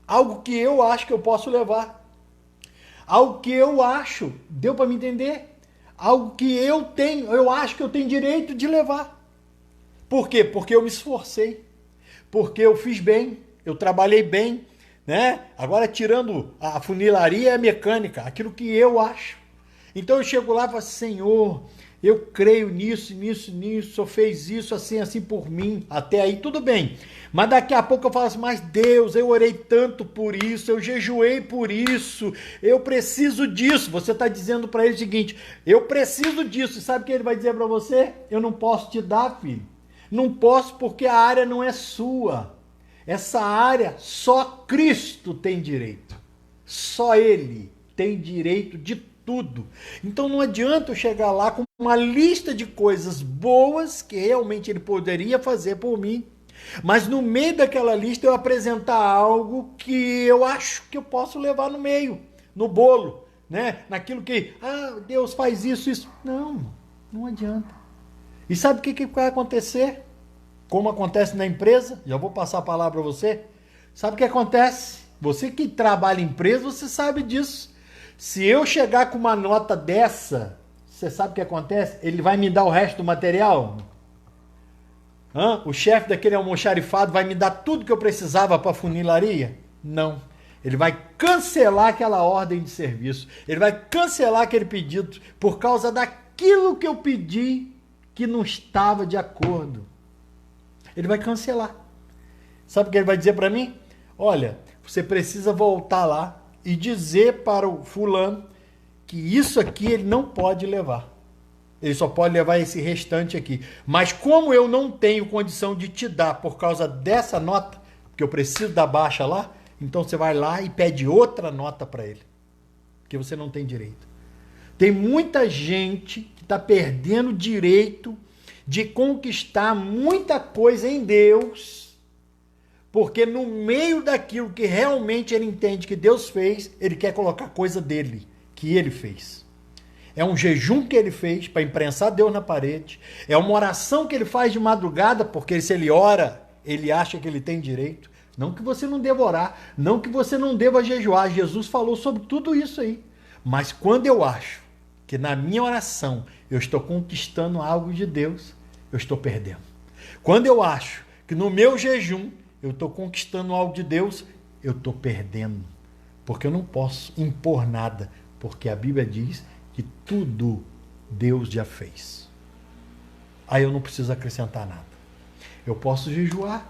algo que eu acho que eu posso levar, algo que eu acho, deu para me entender? Algo que eu acho que eu tenho direito de levar. Por quê? Porque eu me esforcei. Porque eu fiz bem, eu trabalhei bem, né? Agora tirando a funilaria e a mecânica, aquilo que eu acho. Então eu chego lá e falo, Senhor, eu creio nisso, o Senhor fez isso assim por mim, até aí tudo bem. Mas daqui a pouco eu falo assim, mas Deus, eu orei tanto por isso, eu jejuei por isso, eu preciso disso. Você está dizendo para ele o seguinte, eu preciso disso. E sabe o que ele vai dizer para você? Eu não posso te dar, filho. Não posso porque a área não é sua. Essa área só Cristo tem direito. Só Ele tem direito de tudo. Então não adianta eu chegar lá com uma lista de coisas boas que realmente Ele poderia fazer por mim, mas no meio daquela lista eu apresentar algo que eu acho que eu posso levar no meio, no bolo, né? Naquilo que, Deus faz isso. Não adianta. E sabe o que vai acontecer? Como acontece na empresa, já vou passar a palavra para você. Sabe o que acontece? Você que trabalha em empresa, você sabe disso. Se eu chegar com uma nota dessa, você sabe o que acontece? Ele vai me dar o resto do material? O chefe daquele almoxarifado vai me dar tudo que eu precisava para a funilaria? Não. Ele vai cancelar aquela ordem de serviço. Ele vai cancelar aquele pedido por causa daquilo que eu pedi que não estava de acordo. Ele vai cancelar. Sabe o que ele vai dizer para mim? Olha, você precisa voltar lá e dizer para o fulano que isso aqui ele não pode levar. Ele só pode levar esse restante aqui. Mas como eu não tenho condição de te dar por causa dessa nota, porque eu preciso da baixa lá, então você vai lá e pede outra nota para ele. Porque você não tem direito. Tem muita gente que está perdendo direito de conquistar muita coisa em Deus, porque no meio daquilo que realmente ele entende que Deus fez, ele quer colocar coisa dele, que ele fez. É um jejum que ele fez para imprensar Deus na parede, é uma oração que ele faz de madrugada, porque se ele ora, ele acha que ele tem direito. Não que você não deva orar, não que você não deva jejuar, Jesus falou sobre tudo isso aí. Mas quando eu acho que na minha oração eu estou conquistando algo de Deus, eu estou perdendo. Quando eu acho que no meu jejum eu estou conquistando algo de Deus, eu estou perdendo. Porque eu não posso impor nada, porque a Bíblia diz que tudo Deus já fez. Aí eu não preciso acrescentar nada. Eu posso jejuar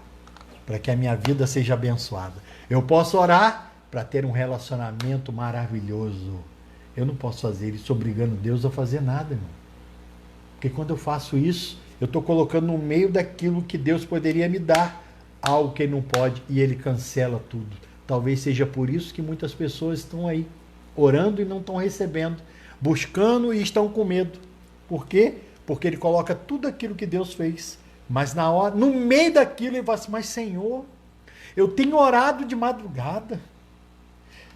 para que a minha vida seja abençoada. Eu posso orar para ter um relacionamento maravilhoso. Eu não posso fazer isso obrigando Deus a fazer nada, irmão. Porque quando eu faço isso, eu estou colocando no meio daquilo que Deus poderia me dar, algo que Ele não pode, e Ele cancela tudo. Talvez seja por isso que muitas pessoas estão aí, orando e não estão recebendo, buscando e estão com medo. Por quê? Porque Ele coloca tudo aquilo que Deus fez, mas na hora, no meio daquilo, Ele fala assim, mas Senhor, eu tenho orado de madrugada.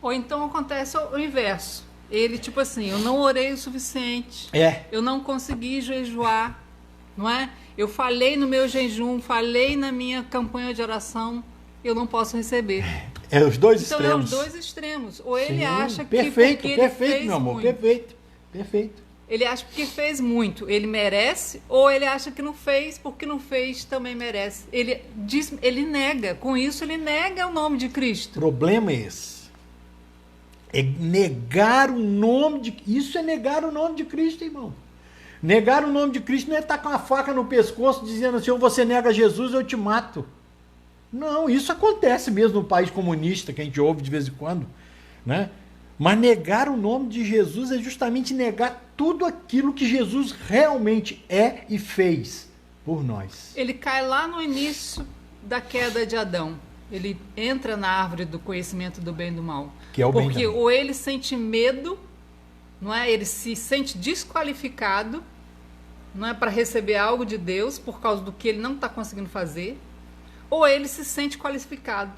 Ou então acontece o inverso. Ele, tipo assim, eu não orei o suficiente. Eu não consegui jejuar. não é? Eu falei no meu jejum, falei na minha campanha de oração, eu não posso receber. É os dois Então extremos. é os dois extremos. Ou ele Sim, acha que perfeito, porque ele perfeito, fez meu amor, muito, perfeito, perfeito. ele acha que fez muito, ele merece, ou ele acha que não fez, porque não fez, também merece. Ele diz, ele nega, com isso ele nega o nome de O Cristo. problema é esse. É negar o nome de... Isso é negar o nome de Cristo, irmão. Negar o nome de Cristo não é estar com a faca no pescoço dizendo assim, ou você nega Jesus, eu te mato. Não, isso acontece mesmo no país comunista, que a gente ouve de vez em quando, né? Mas negar o nome de Jesus é justamente negar tudo aquilo que Jesus realmente é e fez por nós. Ele cai lá no início da queda de Adão. Ele entra na árvore do conhecimento do bem e do mal. Que é o bem Porque também. ou ele sente medo, não é? Ele se sente desqualificado, não é, para receber algo de Deus por causa do que ele não está conseguindo fazer, ou ele se sente qualificado,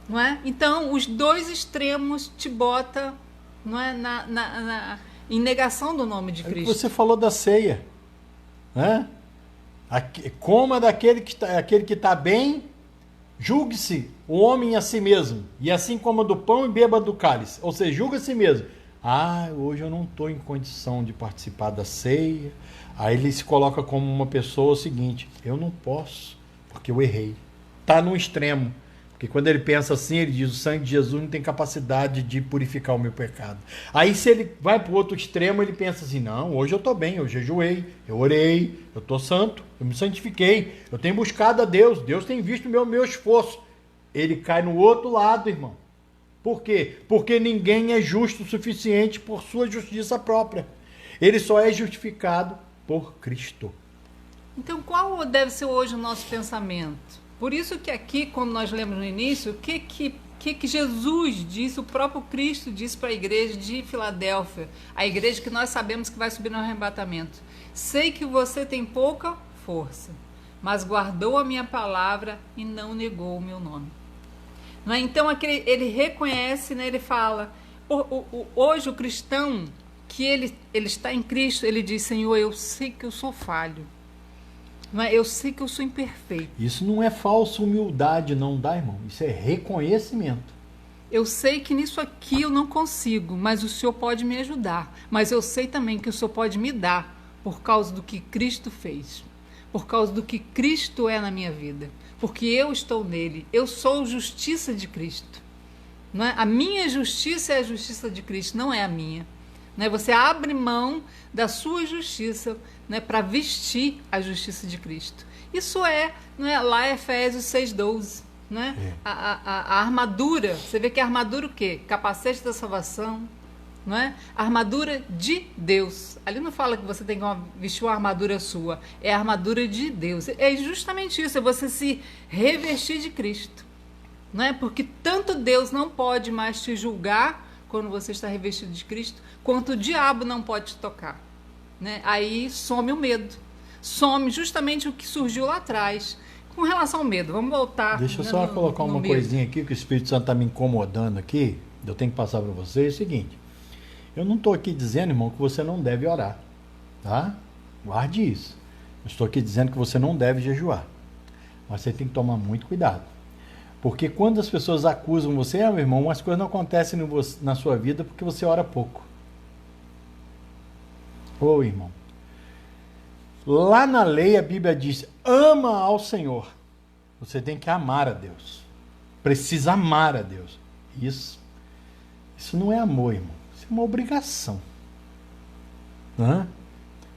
não é? Então, os dois extremos te bota, não é, em negação do nome de É o que Cristo. você falou da ceia, né? Coma daquele que está bem, julgue-se o homem a si mesmo, e assim coma do pão e beba do cálice. Ou seja, julga a si mesmo. Ah, hoje eu não estou em condição de participar da ceia. Aí ele se coloca como uma pessoa o seguinte, eu não posso, porque eu errei. Está no extremo. Porque quando ele pensa assim, ele diz, o sangue de Jesus não tem capacidade de purificar o meu pecado. Aí se ele vai para o outro extremo, ele pensa assim, não, hoje eu estou bem, eu jejuei, eu orei, eu estou santo, eu me santifiquei, eu tenho buscado a Deus, Deus tem visto o meu esforço. Ele cai no outro lado, irmão. Por quê? Porque ninguém é justo o suficiente por sua justiça própria. Ele só é justificado por Cristo. Então, qual deve ser hoje o nosso pensamento? Por isso que aqui, quando nós lemos no início, o que Jesus disse, o próprio Cristo disse para a igreja de Filadélfia, a igreja que nós sabemos que vai subir no arrebatamento. Sei que você tem pouca força, mas guardou a minha palavra e não negou o meu nome. Não é? Então, ele reconhece, né, ele fala, hoje o cristão, que ele está em Cristo, ele diz, Senhor, eu sei que eu sou falho. Não é? Eu sei que eu sou imperfeito. Isso não é falsa humildade, não dá, irmão. Isso é reconhecimento. Eu sei que nisso aqui eu não consigo, mas o Senhor pode me ajudar. Mas eu sei também que o Senhor pode me dar por causa do que Cristo fez. Por causa do que Cristo é na minha vida. Porque eu estou nele. Eu sou justiça de Cristo. Não é? A minha justiça é a justiça de Cristo, não é a minha. Né? Você abre mão da sua justiça, né, para vestir a justiça de Cristo. Isso não é lá é Efésios 6,12. Né? A armadura, você vê que a armadura o quê? Capacete da salvação, não é? A armadura de Deus. Ali não fala que você tem que vestir uma armadura sua, é a armadura de Deus. É justamente isso, é você se revestir de Cristo. Não é? Porque tanto Deus não pode mais te julgar quando você está revestido de Cristo, quanto o diabo não pode te tocar. Né? Aí some o medo. Some justamente o que surgiu lá atrás. Com relação ao medo, vamos voltar. Deixa eu só colocar uma coisinha aqui, que o Espírito Santo está me incomodando aqui. Eu tenho que passar para vocês. É o seguinte, eu não estou aqui dizendo, irmão, que você não deve orar. Tá? Guarde isso. Eu estou aqui dizendo que você não deve jejuar. Mas você tem que tomar muito cuidado. Porque quando as pessoas acusam você, meu irmão, as coisas não acontecem na sua vida porque você ora pouco. Ô, irmão. Lá na lei a Bíblia diz, ama ao Senhor. Você tem que amar a Deus. Precisa amar a Deus. Isso não é amor, irmão. Isso é uma obrigação.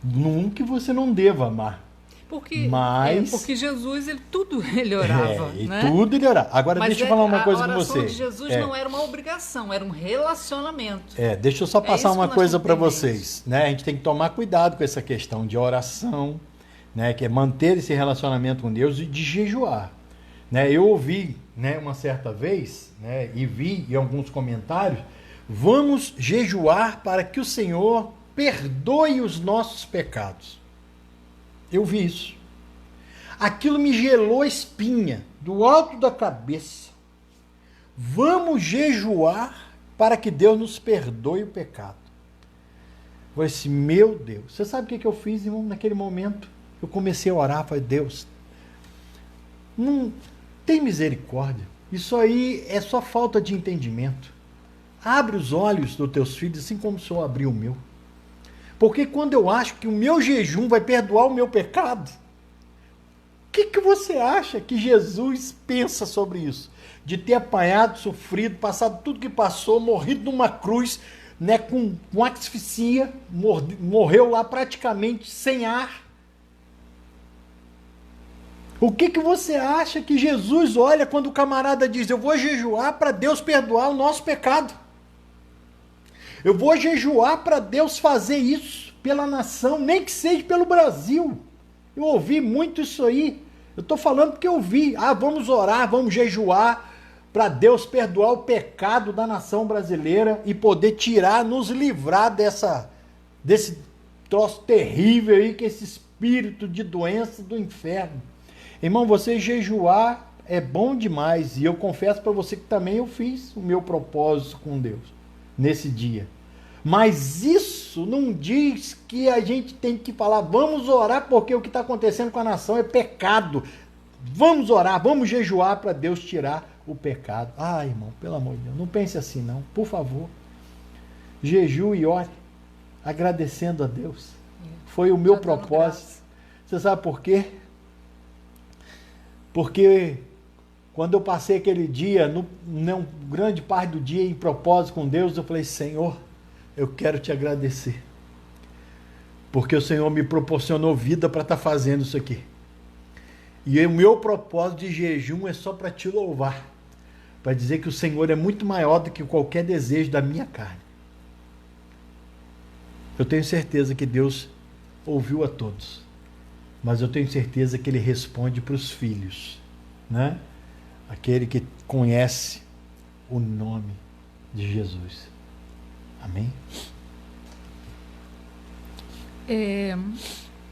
Não que você não deva amar. Porque Jesus, tudo ele orava. Né? Tudo ele orava. Agora mas deixa eu falar uma coisa com você. A oração de Jesus não era uma obrigação, era um relacionamento. Deixa eu só passar uma coisa para vocês. Né? A gente tem que tomar cuidado com essa questão de oração, né? Que é manter esse relacionamento com Deus e de jejuar. Né? Eu ouvi, né, uma certa vez, né, e vi em alguns comentários, vamos jejuar para que o Senhor perdoe os nossos pecados. Eu vi isso. Aquilo me gelou a espinha do alto da cabeça. Vamos jejuar para que Deus nos perdoe o pecado. Foi assim, meu Deus. Você sabe o que eu fiz, irmão, naquele momento? Eu comecei a orar, falei, Deus, não tem misericórdia. Isso aí é só falta de entendimento. Abre os olhos dos teus filhos, assim como o Senhor abriu o meu. Porque quando eu acho que o meu jejum vai perdoar o meu pecado, o que você acha que Jesus pensa sobre isso? De ter apanhado, sofrido, passado tudo que passou, morrido numa cruz, né, com asfixia, morreu lá praticamente sem ar. O que você acha que Jesus olha quando o camarada diz, eu vou jejuar para Deus perdoar o nosso pecado? Eu vou jejuar para Deus fazer isso pela nação, nem que seja pelo Brasil. Eu ouvi muito isso aí. Eu estou falando porque eu ouvi. Vamos orar, vamos jejuar para Deus perdoar o pecado da nação brasileira e poder tirar, nos livrar desse troço terrível aí, que é esse espírito de doença do inferno. Irmão, você jejuar é bom demais. E eu confesso para você que também eu fiz o meu propósito com Deus nesse dia. Mas isso não diz que a gente tem que falar, vamos orar porque o que está acontecendo com a nação é pecado. Vamos orar, vamos jejuar para Deus tirar o pecado. Irmão, pelo amor de Deus, não pense assim não, por favor. Jejue e ore, agradecendo a Deus. Foi o meu propósito. Você sabe por quê? Porque quando eu passei aquele dia, grande parte do dia em propósito com Deus, eu falei, Senhor, eu quero te agradecer. Porque o Senhor me proporcionou vida para estar fazendo isso aqui. E o meu propósito de jejum é só para te louvar. Para dizer que o Senhor é muito maior do que qualquer desejo da minha carne. Eu tenho certeza que Deus ouviu a todos. Mas eu tenho certeza que Ele responde para os filhos, né? Aquele que conhece o nome de Jesus. Amém?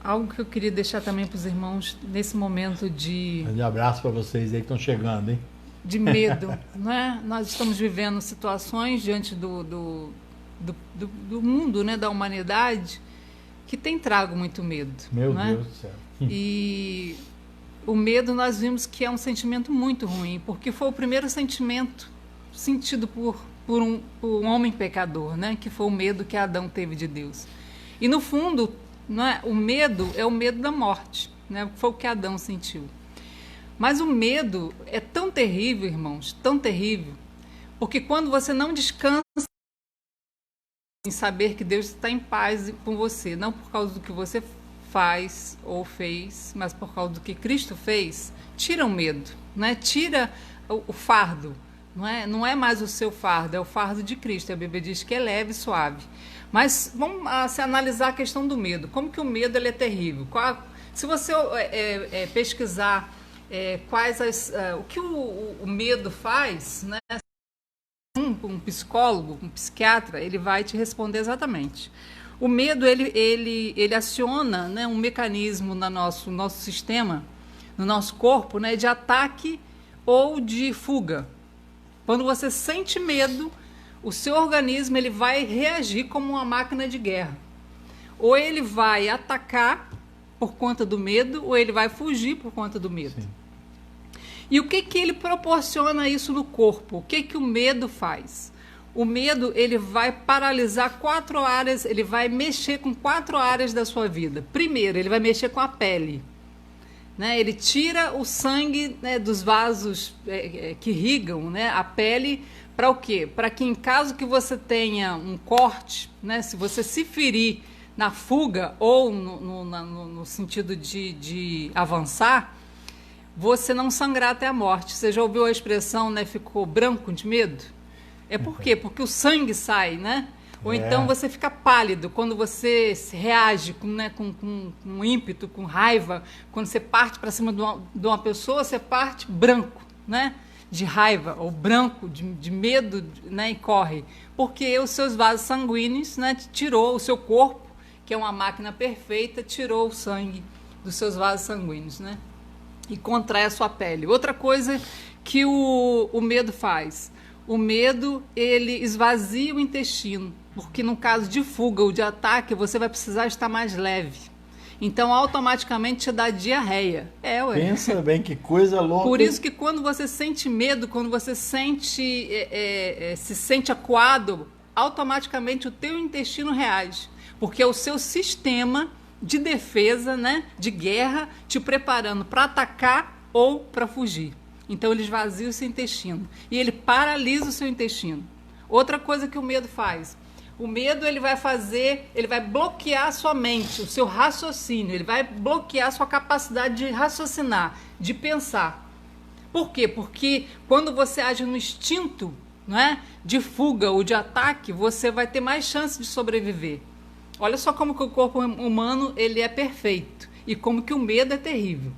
Algo que eu queria deixar também para os irmãos nesse momento de... Um abraço para vocês aí que estão chegando, hein? De medo, né? Nós estamos vivendo situações diante do mundo, né? Da humanidade, que tem trago muito medo. Meu né? Deus do céu. E o medo nós vimos que é um sentimento muito ruim, porque foi o primeiro sentimento sentido por um homem pecador, né? Que foi o medo que Adão teve de Deus. E no fundo, né, o medo é o medo da morte, né? Foi o que Adão sentiu. Mas o medo é tão terrível, irmãos, tão terrível, porque quando você não descansa em saber que Deus está em paz com você, não por causa do que você faz ou fez, mas por causa do que Cristo fez, tira o medo, né? Tira o fardo. Não é mais o seu fardo, é o fardo de Cristo. A Bíblia diz que é leve e suave. Mas vamos se analisar a questão do medo. Como que o medo ele é terrível? Se você pesquisar o que o medo faz, né? Um psicólogo, um psiquiatra, ele vai te responder exatamente. O medo ele aciona, né, um mecanismo no nosso sistema, no nosso corpo, né, de ataque ou de fuga. Quando você sente medo, o seu organismo ele vai reagir como uma máquina de guerra. Ou ele vai atacar por conta do medo, ou ele vai fugir por conta do medo. Sim. E o que ele proporciona isso no corpo? O que o medo faz? O medo ele vai paralisar 4 áreas, ele vai mexer com 4 áreas da sua vida. Primeiro, ele vai mexer com a pele. Né? Ele tira o sangue, né, dos vasos que irrigam, né, a pele, para o quê? Para que em caso que você tenha um corte, né, se você se ferir na fuga ou no sentido de avançar, você não sangrar até a morte. Você já ouviu a expressão, né, ficou branco de medo? É por quê? Porque o sangue sai, né? Ou então você fica pálido quando você reage com ímpeto, com raiva. Quando você parte para cima de uma pessoa, você parte branco, né? De raiva, ou branco, de medo, né? E corre. Porque os seus vasos sanguíneos, né? Tirou o seu corpo, que é uma máquina perfeita, tirou o sangue dos seus vasos sanguíneos, né? E contrai a sua pele. Outra coisa que o medo faz. O medo, ele esvazia o intestino. porque no caso de fuga ou de ataque, você vai precisar estar mais leve. Então, automaticamente te dá diarreia. Ué. Pensa bem, que coisa louca. Por isso que quando você sente medo, quando você se sente acuado, automaticamente o teu intestino reage. Porque é o seu sistema de defesa, né, de guerra, te preparando para atacar ou para fugir. Então, ele esvazia o seu intestino. E ele paralisa o seu intestino. Outra coisa que o medo faz... O medo ele vai bloquear a sua mente, o seu raciocínio, ele vai bloquear a sua capacidade de raciocinar, de pensar. Por quê? Porque quando você age no instinto, não é, de fuga ou de ataque, você vai ter mais chance de sobreviver. Olha só como que o corpo humano ele é perfeito e como que o medo é terrível.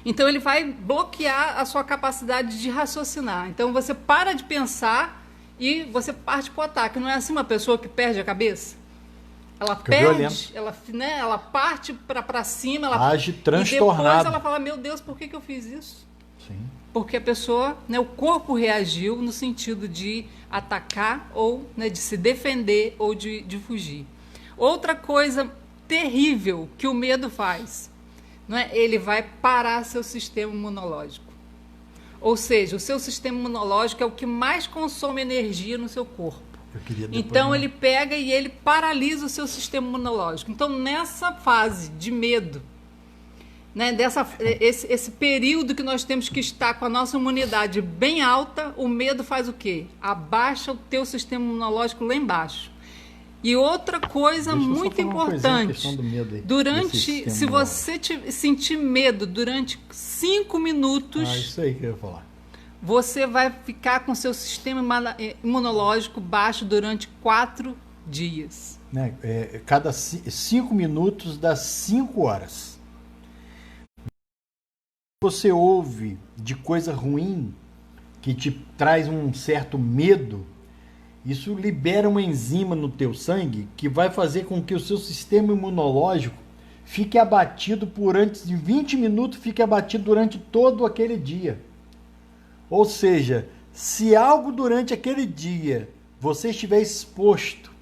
Então ele vai bloquear a sua capacidade de raciocinar. Então você para de pensar e você parte para o ataque. Não é assim uma pessoa que perde a cabeça? Ela perde, ela parte para cima, ela age transtornado. E depois ela fala, meu Deus, por que eu fiz isso? Sim. Porque a pessoa, né, o corpo reagiu no sentido de atacar ou, né, de se defender ou de fugir. Outra coisa terrível que o medo faz, não é? Ele vai parar seu sistema imunológico. Ou seja, o seu sistema imunológico é o que mais consome energia no seu corpo. Então, ele pega e ele paralisa o seu sistema imunológico. Então, nessa fase de medo, né, esse período que nós temos que estar com a nossa imunidade bem alta, o medo faz o quê? Abaixa o teu sistema imunológico lá embaixo. E outra coisa muito importante, se você sentir medo durante 5 minutos, isso aí que eu ia falar. Você vai ficar com seu sistema imunológico baixo durante 4 dias. Né? Cada 5 minutos dá 5 horas. Você ouve de coisa ruim que te traz um certo medo, isso libera uma enzima no teu sangue que vai fazer com que o seu sistema imunológico fique abatido por antes de 20 minutos, fique abatido durante todo aquele dia. Ou seja, se algo durante aquele dia você estiver exposto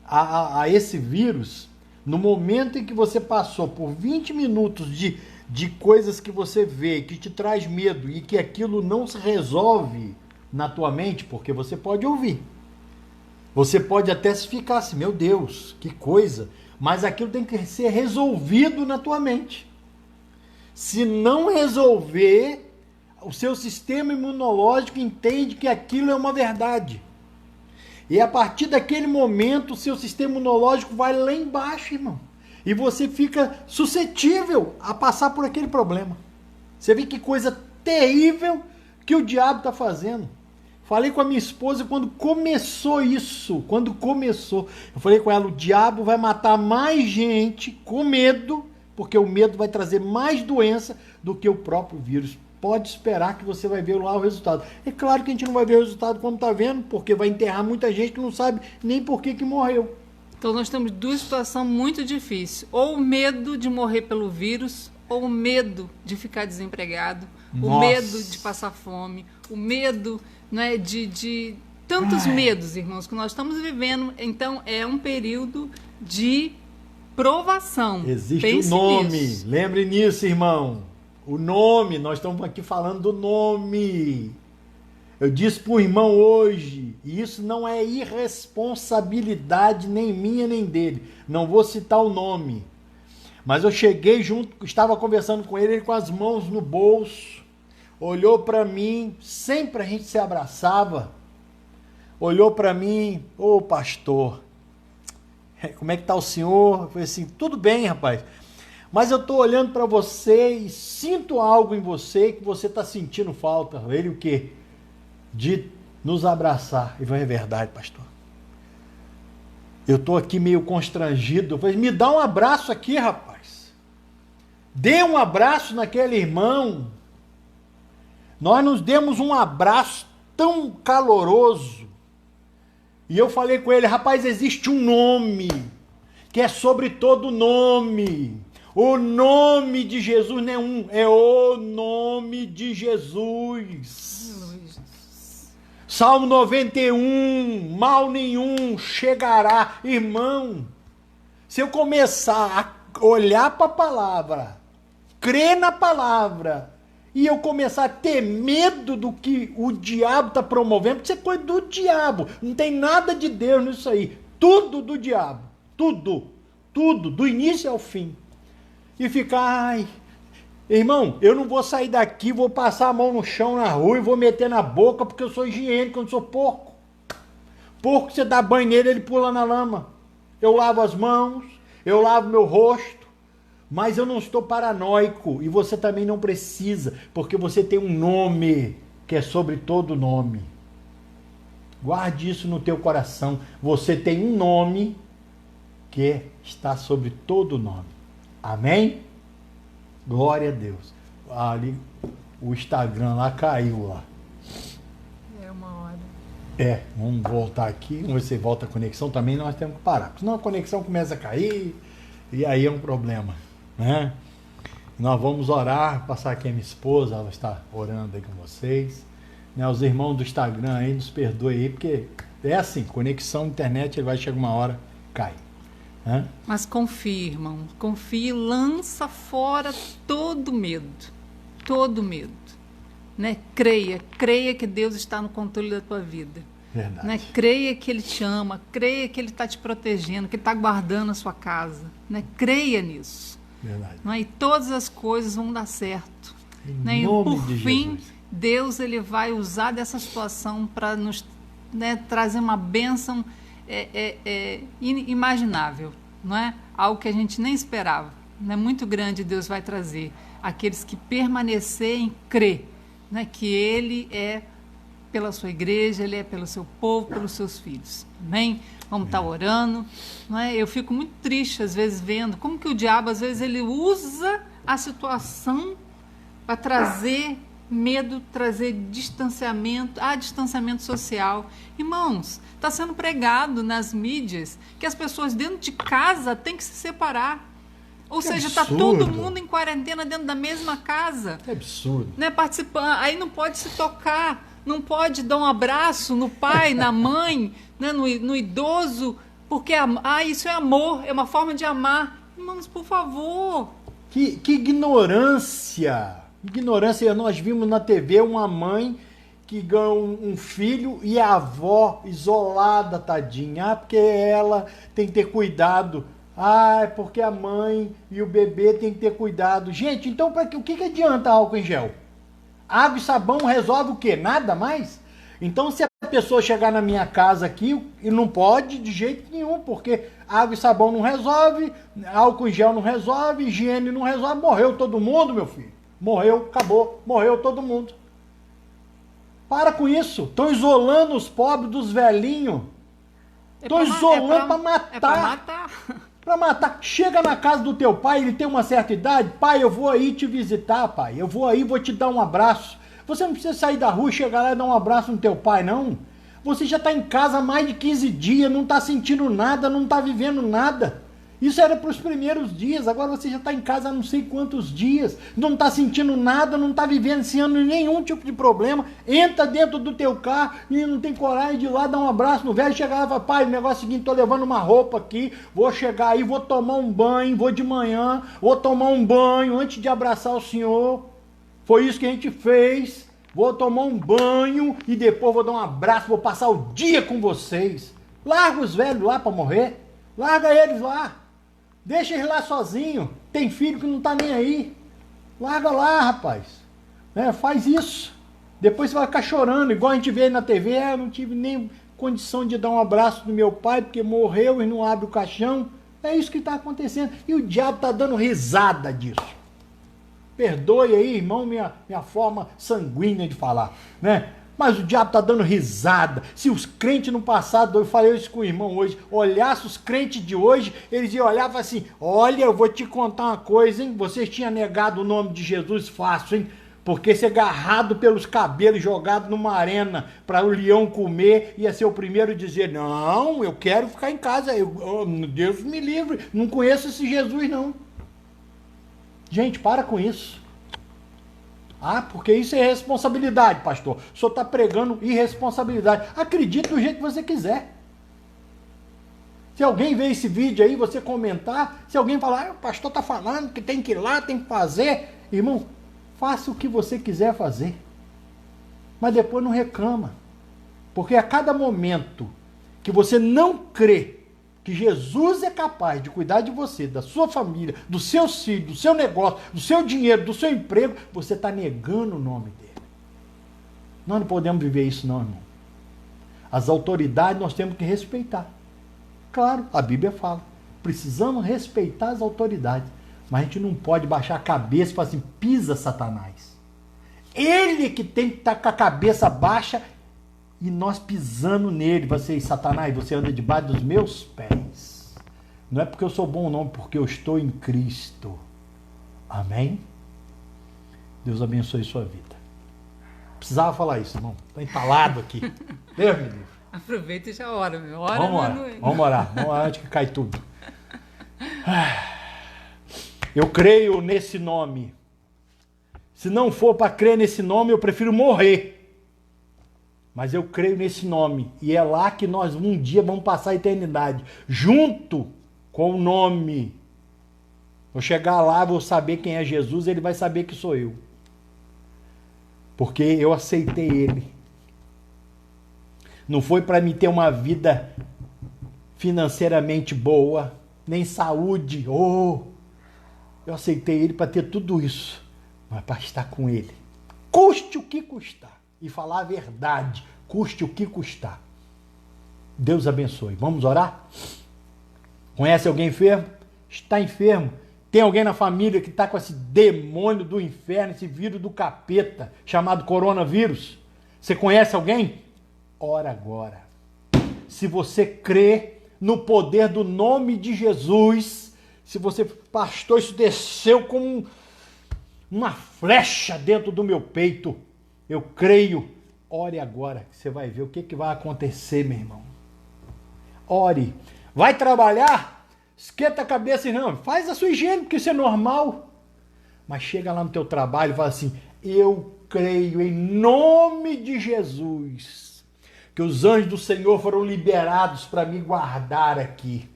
a esse vírus, no momento em que você passou por 20 minutos de coisas que você vê, que te traz medo e que aquilo não se resolve na tua mente, porque você pode ouvir. Você pode até se ficar assim, meu Deus, que coisa, mas aquilo tem que ser resolvido na tua mente. Se não resolver, o seu sistema imunológico entende que aquilo é uma verdade. E a partir daquele momento, o seu sistema imunológico vai lá embaixo, irmão. E você fica suscetível a passar por aquele problema. Você vê que coisa terrível que o diabo está fazendo. Falei com a minha esposa quando começou isso, eu falei com ela, o diabo vai matar mais gente com medo, porque o medo vai trazer mais doença do que o próprio vírus. Pode esperar que você vai ver lá o resultado. É claro que a gente não vai ver o resultado como está vendo, porque vai enterrar muita gente que não sabe nem por que morreu. Então nós temos duas situações muito difíceis, ou o medo de morrer pelo vírus, ou o medo de ficar desempregado, o medo de passar fome, o medo, né, de tantos medos, irmãos, que nós estamos vivendo. Então, é um período de provação. Existe um nome. Lembre nisso, irmão. O nome, nós estamos aqui falando do nome. Eu disse para o irmão hoje, e isso não é irresponsabilidade nem minha nem dele. Não vou citar o nome. Mas eu cheguei junto, estava conversando com ele com as mãos no bolso. Olhou para mim, sempre a gente se abraçava. Olhou para mim, ô pastor, como é que tá o senhor? Eu falei assim, tudo bem, rapaz. Mas eu estou olhando para você e sinto algo em você que você está sentindo falta. Ele o quê? De nos abraçar. E é verdade, pastor. Eu estou aqui meio constrangido. Eu falei, me dá um abraço aqui, rapaz. Dê um abraço naquele irmão. Nós nos demos um abraço tão caloroso. E eu falei com ele, rapaz, existe um nome que é sobre todo nome. O nome de Jesus não é um, é o nome de Jesus. Salmo 91, mal nenhum chegará. Irmão, se eu começar a olhar para a palavra, crer na palavra, e eu começar a ter medo do que o diabo está promovendo, porque isso é coisa do diabo, não tem nada de Deus nisso aí, tudo do diabo, tudo, do início ao fim. E ficar, ai, irmão, eu não vou sair daqui, vou passar a mão no chão na rua e vou meter na boca porque eu sou higiênico, eu não sou porco. Porco, você dá banho nele, ele pula na lama. Eu lavo as mãos, eu lavo meu rosto, mas eu não estou paranoico e você também não precisa, porque você tem um nome que é sobre todo nome. Guarde isso no teu coração. Você tem um nome que está sobre todo nome. Amém? Glória a Deus. Ali o Instagram lá caiu lá. É uma hora. Vamos voltar aqui. Vamos ver se volta a conexão. Também nós temos que parar. Porque senão a conexão começa a cair e aí é um problema, né? Nós vamos orar, passar aqui a minha esposa, ela está orando aí com vocês. Né? Os irmãos do Instagram aí, nos perdoem aí, porque é assim, conexão, internet, vai chegar uma hora, cai. Né? Mas confie, irmão, confie, lança fora todo medo, né? Creia que Deus está no controle da tua vida. Verdade. Né? Creia que Ele te ama, creia que Ele está te protegendo, que Ele está guardando a sua casa, né? Creia nisso. Verdade. Né? E todas as coisas vão dar certo. Né? E nome por de fim, Jesus. Deus ele vai usar dessa situação para nos, né, trazer uma bênção inimaginável, não é? Algo que a gente nem esperava. Né? Muito grande Deus vai trazer. Aqueles que permanecerem, crer, né? Que Ele é pela sua igreja, Ele é pelo seu povo, pelos seus filhos. Amém? Vamos estar orando. Não é? Eu fico muito triste, às vezes, vendo como que o diabo, às vezes, ele usa a situação para trazer medo, trazer distanciamento social. Irmãos, está sendo pregado nas mídias que as pessoas dentro de casa têm que se separar. Ou seja, está todo mundo em quarentena dentro da mesma casa. Que absurdo. Né, participando, aí não pode se tocar, não pode dar um abraço no pai, na mãe, né, no idoso, porque isso é amor, é uma forma de amar. Irmãos, por favor. Que ignorância! Ignorância. Nós vimos na TV uma mãe que ganhou um filho e a avó isolada, tadinha. Porque ela tem que ter cuidado. É porque a mãe e o bebê tem que ter cuidado. Gente, então o que adianta álcool em gel? Água e sabão resolve o quê? Nada mais? Então, se a pessoa chegar na minha casa aqui, e não pode de jeito nenhum, porque água e sabão não resolve, álcool em gel não resolve, higiene não resolve, morreu todo mundo, meu filho. Morreu, acabou, morreu todo mundo. Para com isso. Estão isolando os pobres dos velhinhos. Estão isolando para matar. É para matar. Para matar. Chega na casa do teu pai, ele tem uma certa idade. Pai, eu vou aí te visitar, pai. Eu vou aí, vou te dar um abraço. Você não precisa sair da rua e chegar lá e dar um abraço no teu pai, não. Você já está em casa há mais de 15 dias, não está sentindo nada, não está vivendo nada. Isso era para os primeiros dias, agora você já está em casa há não sei quantos dias, não está sentindo nada, não está vivenciando nenhum tipo de problema, entra dentro do teu carro e não tem coragem de ir lá dar um abraço no velho, chegar lá e falar, pai, o negócio é o seguinte, estou levando uma roupa aqui, vou chegar aí, vou tomar um banho, vou de manhã, vou tomar um banho antes de abraçar o senhor, foi isso que a gente fez, vou tomar um banho e depois vou dar um abraço, vou passar o dia com vocês. Larga os velhos lá para morrer, larga eles lá. Deixa eles lá sozinho. Tem filho que não tá nem aí. Larga lá, rapaz. Faz isso. Depois você vai ficar chorando, igual a gente vê aí na TV. Eu não tive nem condição de dar um abraço no meu pai, porque morreu e não abre o caixão. É isso que está acontecendo. E o diabo está dando risada disso. Perdoe aí, irmão, minha forma sanguínea de falar, né? Mas o diabo está dando risada. Se os crentes no passado, eu falei isso com o irmão hoje, olhasse os crentes de hoje, eles iam olhar e falar assim, olha, eu vou te contar uma coisa, hein? Vocês tinham negado o nome de Jesus fácil, hein? Porque ser agarrado pelos cabelos, jogado numa arena para o leão comer, ia ser o primeiro a dizer, não, eu quero ficar em casa, Deus me livre, não conheço esse Jesus não. Gente, para com isso. Ah, porque isso é responsabilidade, pastor. O senhor está pregando irresponsabilidade. Acredite do jeito que você quiser. Se alguém ver esse vídeo aí, você comentar, se alguém falar, o pastor está falando que tem que ir lá, tem que fazer. Irmão, faça o que você quiser fazer. Mas depois não reclama. Porque a cada momento que você não crê que Jesus é capaz de cuidar de você, da sua família, dos seus filhos, do seu negócio, do seu dinheiro, do seu emprego, você está negando o nome dele. Nós não podemos viver isso não, irmão. As autoridades nós temos que respeitar. Claro, a Bíblia fala. Precisamos respeitar as autoridades. Mas a gente não pode baixar a cabeça e falar assim, pisa Satanás. Ele que tem que estar com a cabeça baixa e nós pisando nele. Você, Satanás, você anda debaixo dos meus pés. Não é porque eu sou bom não, porque eu estou em Cristo. Amém? Deus abençoe sua vida. Precisava falar isso, irmão. Está entalado aqui. Deus me livre. Aproveita e já ora, meu. Ora, vamos orar, vamos orar. Vamos orar antes que cai tudo. Eu creio nesse nome. Se não for para crer nesse nome, eu prefiro morrer. Mas eu creio nesse nome. E é lá que nós um dia vamos passar a eternidade. Junto com o nome. Vou chegar lá, vou saber quem é Jesus, ele vai saber que sou eu. Porque eu aceitei ele. Não foi para mim ter uma vida financeiramente boa, nem saúde. Oh, eu aceitei ele para ter tudo isso. Mas para estar com ele. Custe o que custar. E falar a verdade. Custe o que custar. Deus abençoe. Vamos orar? Conhece alguém enfermo? Está enfermo? Tem alguém na família que está com esse demônio do inferno, esse vírus do capeta, chamado coronavírus? Você conhece alguém? Ora agora. Se você crê no poder do nome de Jesus, se você, pastor, isso desceu como uma flecha dentro do meu peito, eu creio. Ore agora, que você vai ver o que vai acontecer, meu irmão. Ore. Vai trabalhar? Esquenta a cabeça, não. Faz a sua higiene, porque isso é normal. Mas chega lá no teu trabalho e fala assim, eu creio em nome de Jesus que os anjos do Senhor foram liberados para me guardar aqui.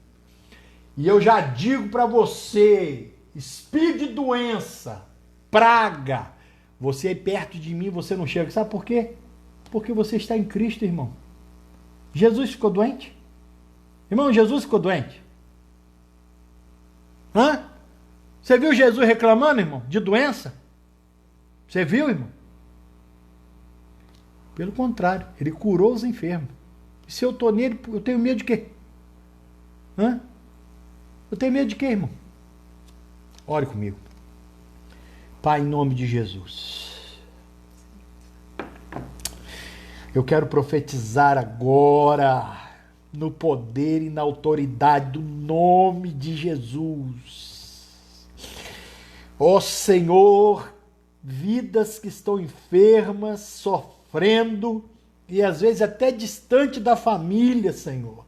E eu já digo para você, espírito de doença, praga, você é perto de mim, você não chega. Sabe por quê? Porque você está em Cristo, irmão. Jesus ficou doente? Irmão, Jesus ficou doente? Hã? Você viu Jesus reclamando, irmão, de doença? Você viu, irmão? Pelo contrário, ele curou os enfermos. E se eu estou nele, eu tenho medo de quê? Hã? Eu tenho medo de quê, irmão? Ore comigo. Pai, em nome de Jesus. Eu quero profetizar agora no poder e na autoridade do nome de Jesus. Ó Senhor, vidas que estão enfermas, sofrendo e às vezes até distante da família, Senhor,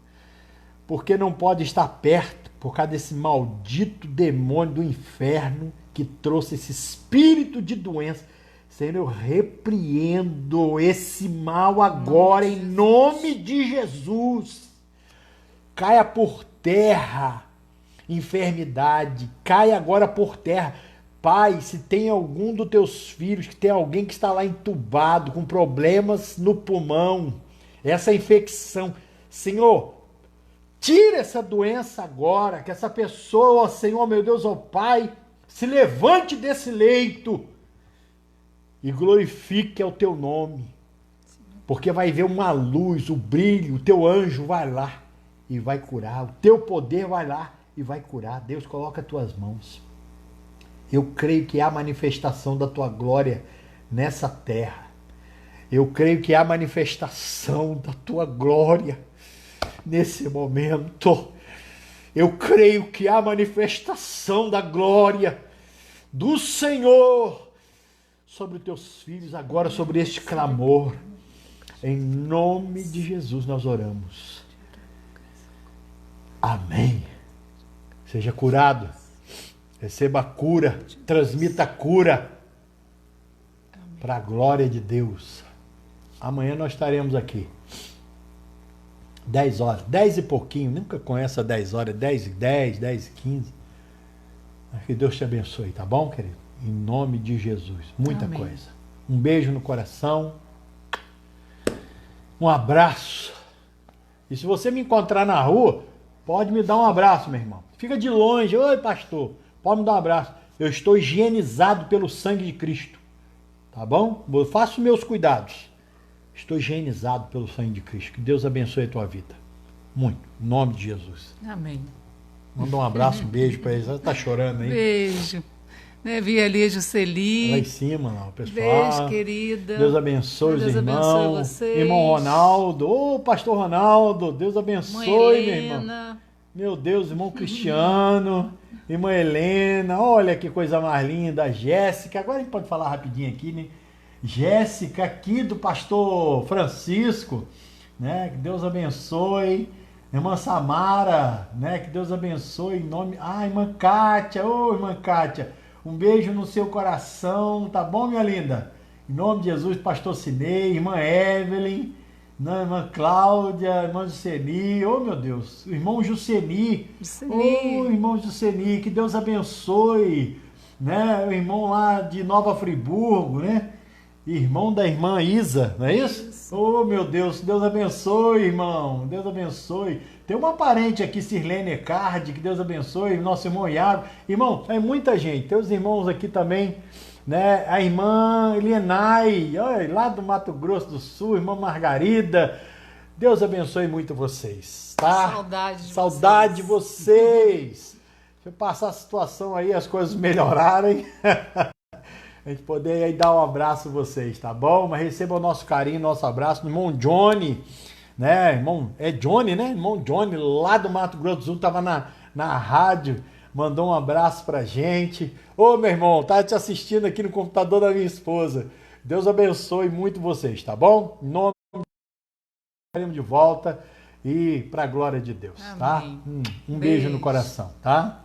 porque não pode estar perto por causa desse maldito demônio do inferno que trouxe esse espírito de doença. Senhor, eu repreendo esse mal agora em nome de Jesus. Caia por terra, enfermidade, caia agora por terra. Pai, se tem algum dos teus filhos, que tem alguém que está lá entubado, com problemas no pulmão, essa infecção, Senhor, tira essa doença agora, que essa pessoa, ó Senhor, meu Deus, ó Pai, se levante desse leito e glorifique ao teu nome, porque vai ver uma luz, o brilho, o teu anjo vai lá e vai curar, o teu poder vai lá e vai curar. Deus, coloca as tuas mãos. Eu creio que há manifestação da tua glória nessa terra. Eu creio que há manifestação da tua glória nesse momento. Eu creio que há manifestação da glória do Senhor sobre os teus filhos agora, sobre este clamor. Em nome de Jesus nós oramos. Amém. Seja curado. Receba a cura, transmita a cura. Para a glória de Deus. Amanhã nós estaremos aqui. 10 horas. 10 e pouquinho. Nunca conheço a 10 horas. 10 e 10, 10 e 15. Que Deus te abençoe, tá bom, querido? Em nome de Jesus. Muita Amém. coisa. Um beijo no coração. Um abraço. E se você me encontrar na rua, pode me dar um abraço, meu irmão. Fica de longe. Oi, pastor. Pode me dar um abraço. Eu estou higienizado pelo sangue de Cristo. Tá bom? Eu faço meus cuidados. Estou higienizado pelo sangue de Cristo. Que Deus abençoe a tua vida. Muito. Em nome de Jesus. Amém. Manda um abraço, um beijo para eles. Ela tá chorando aí. Beijo. Né, vi ali a Jusceli. Lá em cima, lá, o pessoal. Beijo, querida. Deus abençoe os Deus irmãos. abençoe vocês. Irmão Ronaldo. Ô, pastor Ronaldo. Deus abençoe, Mãe meu Helena. irmão. Meu Deus, irmão Cristiano. Irmã Helena. Olha que coisa mais linda. Jéssica. Agora a gente pode falar rapidinho aqui, né? Jéssica, aqui do pastor Francisco. Né? Que Deus abençoe. Irmã Samara. Né? Que Deus abençoe em nome... Ah, irmã Kátia. Ô, irmã Kátia. Um beijo no seu coração, tá bom, minha linda? Em nome de Jesus, pastor Cinei, irmã Evelyn, né, irmã Cláudia, irmã Juceni, oh meu Deus, irmão Juceni, oh irmão Juceni, que Deus abençoe, né, o irmão lá de Nova Friburgo, né, irmão da irmã Isa, não é isso? Oh meu Deus, Deus abençoe, irmão, Deus abençoe. Tem uma parente aqui, Sirlene Card, que Deus abençoe, nosso irmão Iago. Irmão, é muita gente. Tem os irmãos aqui também, né? A irmã Elienay, lá do Mato Grosso do Sul, irmã Margarida. Deus abençoe muito vocês, tá? Saudade de vocês. Deixa eu passar a situação aí, as coisas melhorarem. A gente poder aí dar um abraço a vocês, tá bom? Mas receba o nosso carinho, nosso abraço do irmão Johnny. Né, irmão, é Johnny, né? Irmão Johnny, lá do Mato Grosso do Sul, tava na rádio, mandou um abraço pra gente. Ô, meu irmão, tá te assistindo aqui no computador da minha esposa. Deus abençoe muito vocês, tá bom? Em nome de volta e pra glória de Deus, tá? Amém. Um beijo no coração, tá?